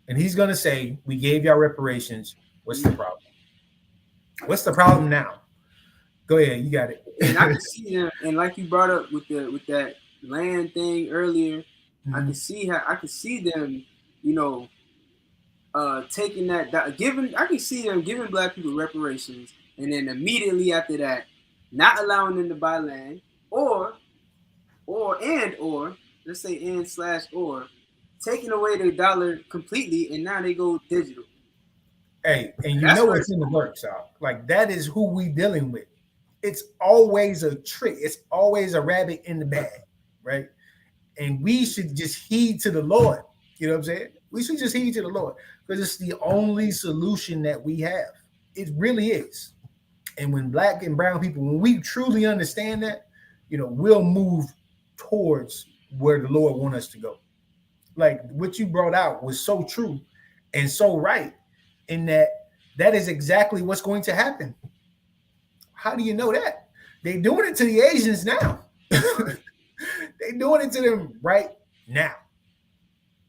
And he's going to say, we gave y'all reparations. What's the problem? What's the problem now? Go ahead. You got it. And I can see them. And like you brought up with that land thing earlier, I can see them, taking that, giving, I can see them giving Black people reparations. And then immediately after that, not allowing them to buy land or let's say and/or taking away their dollar completely, and now they go digital. Hey, and you know what's in the works, y'all. Like that is who we dealing with. It's always a trick. It's always a rabbit in the bag, right? And we should just heed to the Lord. You know what I'm saying? We should just heed to the Lord because it's the only solution that we have. It really is. And when black and brown people, when we truly understand that, we'll move towards where the Lord wants us to go. Like what you brought out was so true and so right, in that is exactly what's going to happen. How do you know that? They're doing it to the Asians now. They're doing it to them right now.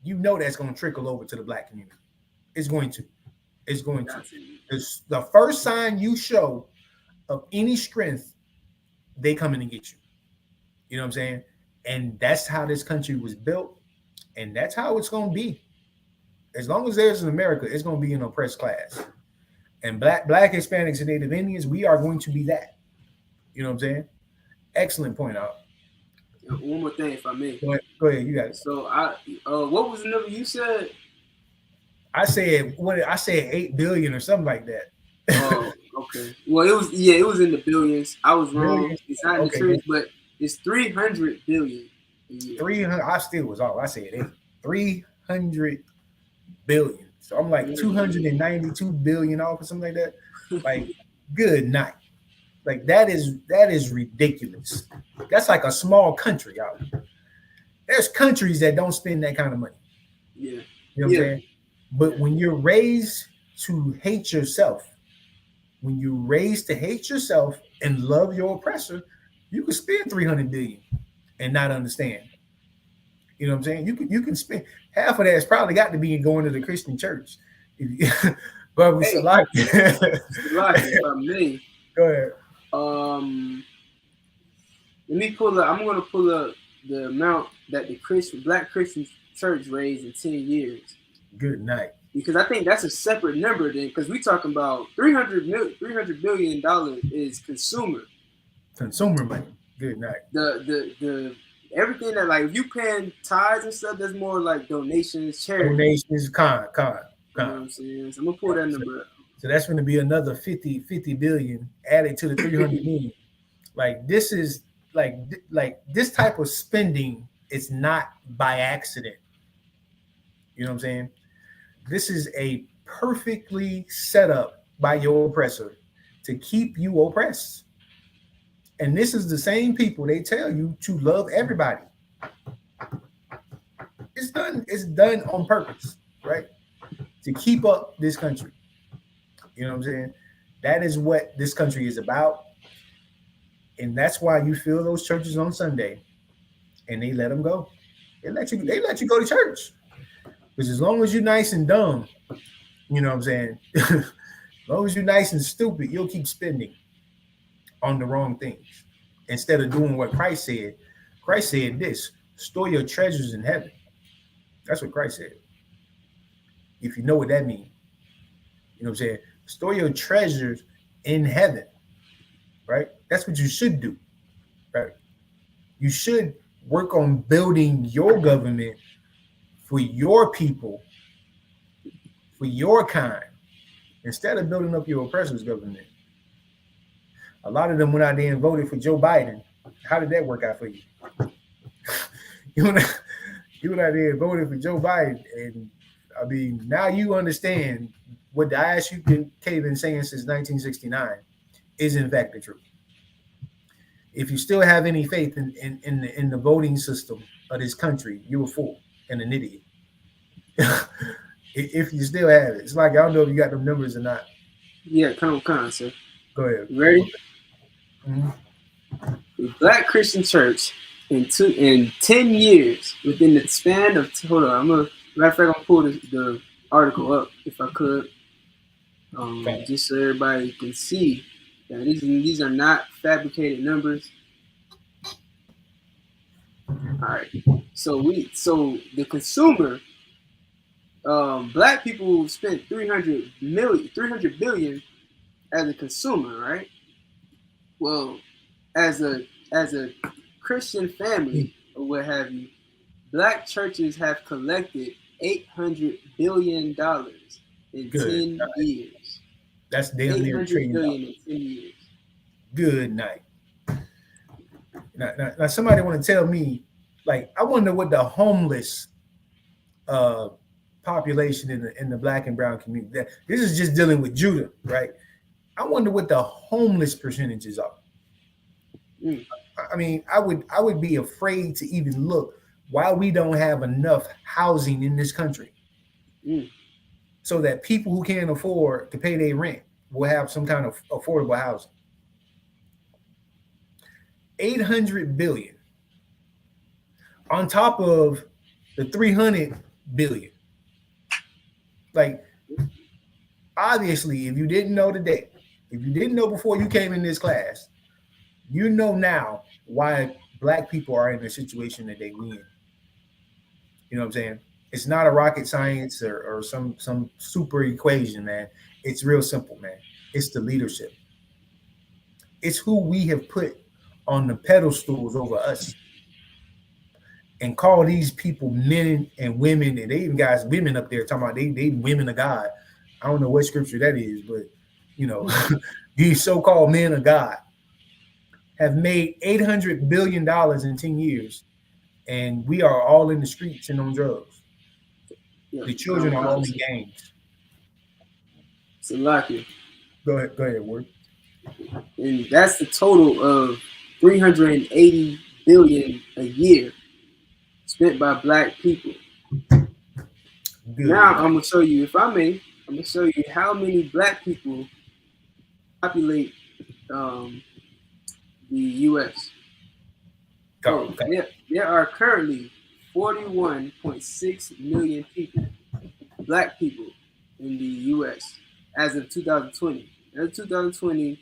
That's going to trickle over to the black community. It's going to. It's going to. It's the first sign you show of any strength, they coming to get you. You know what I'm saying? And that's how this country was built, and that's how it's going to be. As long as there's an America, it's going to be an oppressed class. And black Hispanics and Native Indians, we are going to be that. You know what I'm saying? Excellent point out. One more thing, if I may. Go ahead, you got it. So what was the number you said? I said 8 billion or something like that. Oh, okay. Well, it was in the billions. I was wrong. It's not in the trillions, but it's 300 billion. 300. I still was off. I said 8. 300 billion. So I'm like 292 billion off or something like that. Like, good night. Like that is ridiculous. That's like a small country out there. There's countries that don't spend that kind of money. Yeah. You know what I'm saying? But when you're raised to hate yourself, when you're raised to hate yourself and love your oppressor, you can spend 300 billion and not understand. You know what I'm saying? You can spend half of that. It's probably got to be going to the Christian church. But we select if I may. Go ahead. Let me pull up. I'm going to pull up the amount that the Black Christian Church raised in 10 years. Good night. Because I think that's a separate number then. Because we're talking about $300 billion is consumer money. Good night. The everything that, like, if you paying tithes and stuff, that's more like donations, charity. Donations, con. You know what I'm saying? So I'm gonna pull that number up. So that's going to be another 50 billion added to the 300 million. Like this is like this type of spending is not by accident. You know what I'm saying? This is a perfectly set up by your oppressor to keep you oppressed. And this is the same people, they tell you to love everybody. It's done on purpose, right? To keep up this country. You know what I'm saying? That is what this country is about. And that's why you fill those churches on Sunday and they let them go. They let you go to church. Because as long as you're nice and dumb, you know what I'm saying? As long as you're nice and stupid, you'll keep spending on the wrong things instead of doing what Christ said. Christ said this: store your treasures in heaven. That's what Christ said. If you know what that means. You know what I'm saying? Store your treasures in heaven, right? That's what you should do, right? You should work on building your government for your people, for your kind, instead of building up your oppressor's government. A lot of them went out there and voted for Joe Biden. How did that work out for you? You went out there and voted for Joe Biden, and I mean, now you understand what the I.S.U.P.K been saying since 1969 is in fact the truth. If you still have any faith in the voting system of this country, you're a fool and an idiot. If you still have it, it's like I don't know if you got them numbers or not. Yeah, come on, sir. Go ahead. You ready? Mm-hmm. The Black Christian Church in 10 years, within the span of hold on, I'm gonna pull the article up if I could. Just so everybody can see that these are not fabricated numbers. All right. So the consumer, black people spent 300 billion as a consumer, right? Well, as a Christian family or what have you, black churches have collected $800 billion in 10 years. That's damn near $1 trillion. In 10 years. Good night. Now somebody want to tell me, like, I wonder what the homeless population in the black and brown community. This is just dealing with Judah, right? I wonder what the homeless percentages are. I mean, I would be afraid to even look why we don't have enough housing in this country, so that people who can't afford to pay their rent will have some kind of affordable housing. 800 billion on top of the 300 billion. Like, obviously, if you didn't know today, if you didn't know before you came in this class, you know now why Black people are in the situation that they in. You know what I'm saying? It's not a rocket science or some super equation, man. It's real simple, man. It's the leadership. It's who we have put on the pedestals over us, and call these people men and women, and they even got women up there talking about they women of God. I don't know what scripture that is, but you know, these so-called men of God have made $800 billion in 10 years, and we are all in the streets and on drugs. The children are all in gangs. So lucky. Go ahead, Ward. And that's the total of 380 billion a year spent by Black people. Good. Now I'm gonna show you, if I may, I'm gonna show you how many Black people populate the U.S. There are currently 41.6 million people, Black people, in the U.S. as of 2020. As of 2020,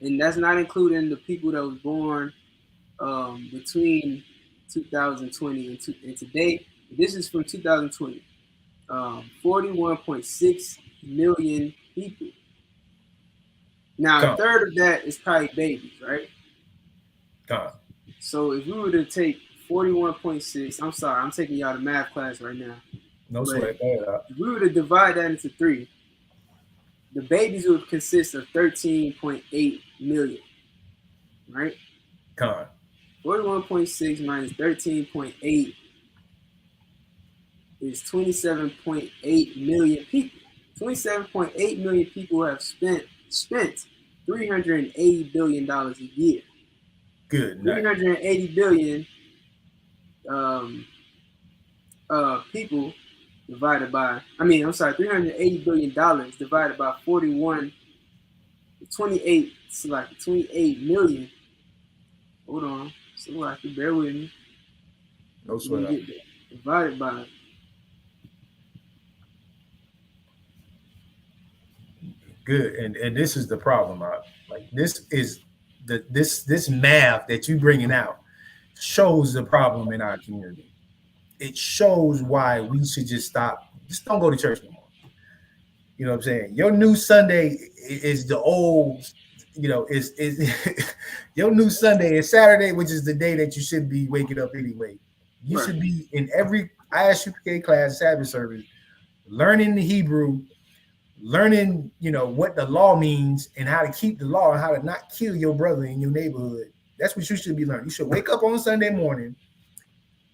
and that's not including the people that was born between 2020 and today. This is from 2020. 41.6 million people. Now, a third of that is probably babies, right? So if we were to take 41.6, I'm sorry, I'm taking y'all to math class right now. No sweat. If we were to divide that into 3, the babies would consist of 13.8 million, right? 41.6 minus 13.8 is 27.8 million people. 27.8 million people have spent $380 billion a year. Good. 380 billion people divided by, $380 billion divided by 28 million. Hold on. So bear with me. No sweat. Divided by. Good. And this is the problem. Like, this is this math that you bringing out shows the problem in our community. It shows why we should just stop. Just don't go to church anymore. You know what I'm saying? Your new Sunday is the old, you know, is your new Sunday is Saturday, which is the day that you should be waking up anyway. You should be in every I.S.U.P.K class, Sabbath service, learning the Hebrew, learning, you know, what the law means and how to keep the law and how to not kill your brother in your neighborhood. That's what you should be learning. You should wake up on Sunday morning,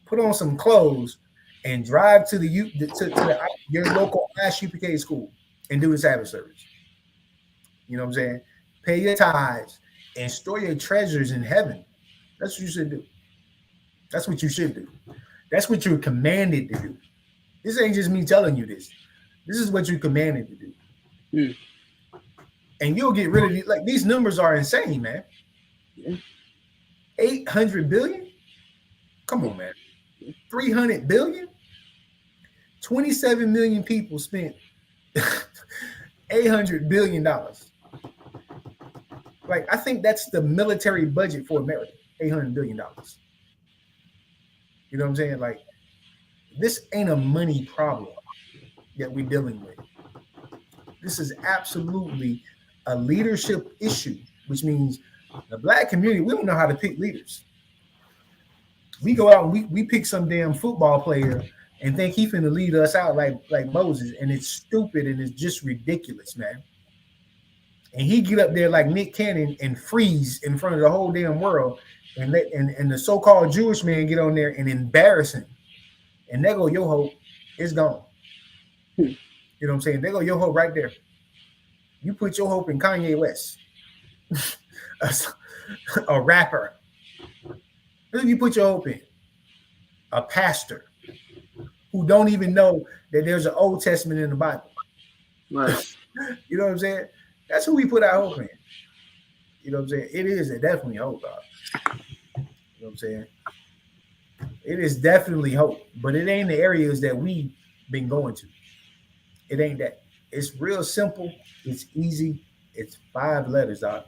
put on some clothes, and drive to your local I.S.U.P.K school and do the Sabbath service. You know what I'm saying? Pay your tithes and store your treasures in heaven. That's what you should do. That's what you should do. That's what you're commanded to do. This ain't just me telling you this. This is what you're commanded to do. And you'll get rid of these numbers are insane, man. 800 billion? Come on, man. 300 billion? 27 million people spent $800 billion. Like, I think that's the military budget for America, $800 billion. You know what I'm saying? Like, this ain't a money problem that we're dealing with. This is absolutely a leadership issue, which means the Black community, we don't know how to pick leaders. We go out and we pick some damn football player and think he finna lead us out like Moses, and it's stupid and it's just ridiculous, man. And he get up there like Nick Cannon and freeze in front of the whole damn world, and the so-called Jewish man get on there and embarrass him. And there go your hope, it's gone. You know what I'm saying? There go your hope right there. You put your hope in Kanye West, a rapper. Who you put your hope in? A pastor who don't even know that there's an Old Testament in the Bible. Right. You know what I'm saying? That's who we put our hope in. You know what I'm saying? It is definitely hope, God. You know what I'm saying? It is definitely hope, but it ain't the areas that we've been going to. It ain't that. It's real simple. It's easy. It's 5 letters, dog.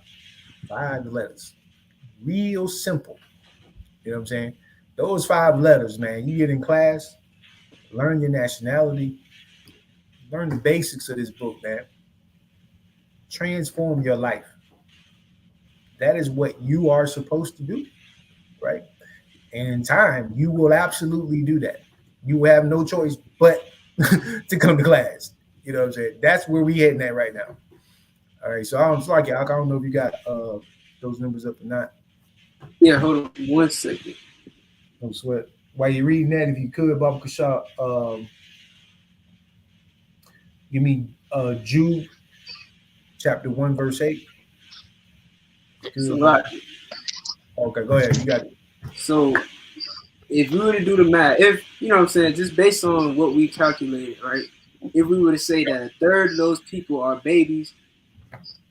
5 letters. Real simple. You know what I'm saying? Those 5 letters, man, you get in class, learn your nationality, learn the basics of this book, man. Transform your life. That is what you are supposed to do, right? And in time, you will absolutely do that. You will have no choice but to come to class. You know what I'm saying? That's where we heading at right now. All right. So I don't know if you got those numbers up or not. Yeah, hold on 1 second. No sweat. While you're reading that, if you could, Baba Kasha, give me Jude chapter 1, verse 8. So, right. Okay, go ahead. You got it. So if we were to do the math, if you know what I'm saying, just based on what we calculated, right? If we were to say that a third of those people are babies,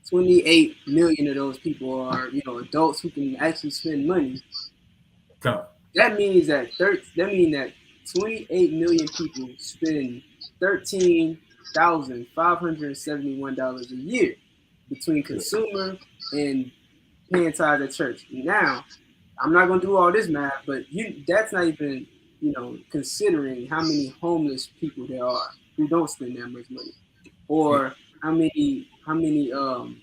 28 million of those people are, adults who can actually spend money. That means that 28 million people spend $13,571 a year between consumer and paying tithes at church. Now, I'm not gonna do all this math, but that's not even, considering how many homeless people there are who don't spend that much money, or how many the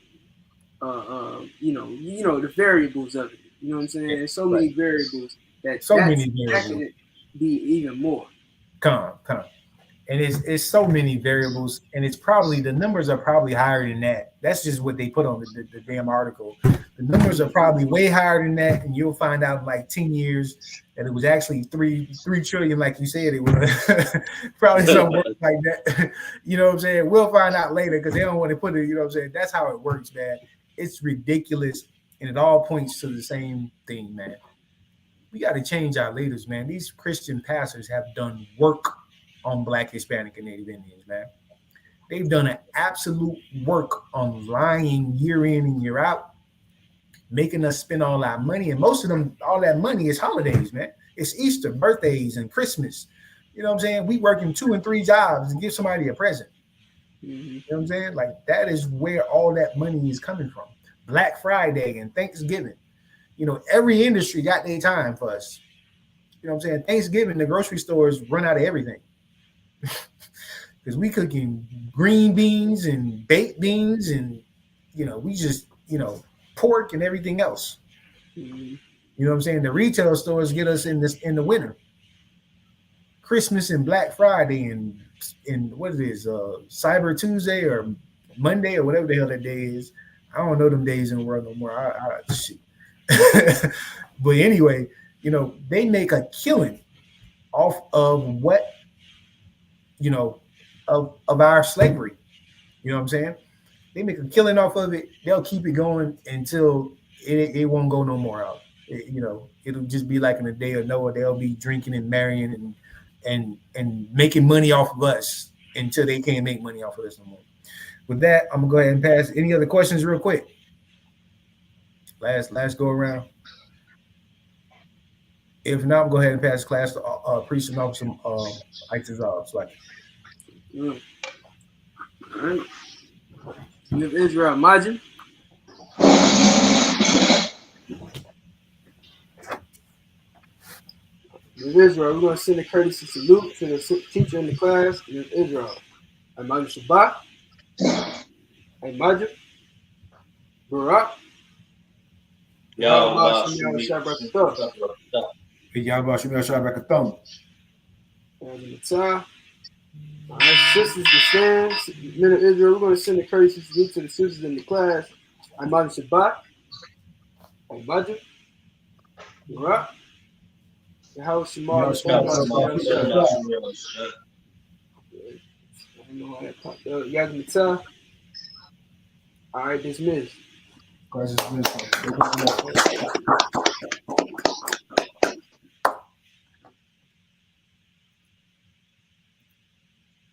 variables of it. You know what I'm saying? There's so many variables that could be even more. Come. And it's so many variables, and it's probably the numbers are probably higher than that. That's just what they put on the damn article. The numbers are probably way higher than that, and you'll find out in like 10 years that it was actually 3 trillion, like you said it was. Probably something like that. You know what I'm saying? We'll find out later because they don't want to put it. You know what I'm saying? That's how it works, man. It's ridiculous, and it all points to the same thing, man. We got to change our leaders, man. These Christian pastors have done work on Black, Hispanic, and Native Indians, man. They've done an absolute work on lying year in and year out, making us spend all our money. And most of them, all that money is holidays, man. It's Easter, birthdays, and Christmas. You know what I'm saying? We working 2 and 3 jobs and give somebody a present. You know what I'm saying? Like, that is where all that money is coming from. Black Friday and Thanksgiving. Every industry got their time for us. You know what I'm saying? Thanksgiving, the grocery stores run out of everything. Because we cooking green beans and baked beans and, we just, pork and everything else. You know what I'm saying? The retail stores get us in the winter. Christmas and Black Friday and what it is, Cyber Tuesday or Monday or whatever the hell that day is. I don't know them days in the world no more. Shit. But anyway, they make a killing off of what, of our slavery. You know what I'm saying? They make a killing off of it. They'll keep it going until it won't go no more out. It'll just be like in the day of Noah. They'll be drinking and marrying and making money off of us until they can't make money off of us no more. With that, I'm gonna go ahead and pass. Any other questions real quick? Last go around. If not, I'm go ahead and pass class to Priest and Officer Isupk. All right. Live Israel, Majin. Live Israel, we're going to send a courtesy salute to the teacher in the class. Live Israel. I.S.U.P.K. I.S.U.P.K. Barak. All right, sisters, the stands, men of Israel, we're going to send a courtesy salute to the sisters in the class. I.S.U.P.K. I.S.U.P.K. Barak. How Shamar I don't know how that popped up. Yahahanna. All right, dismissed. Christ is dismissed.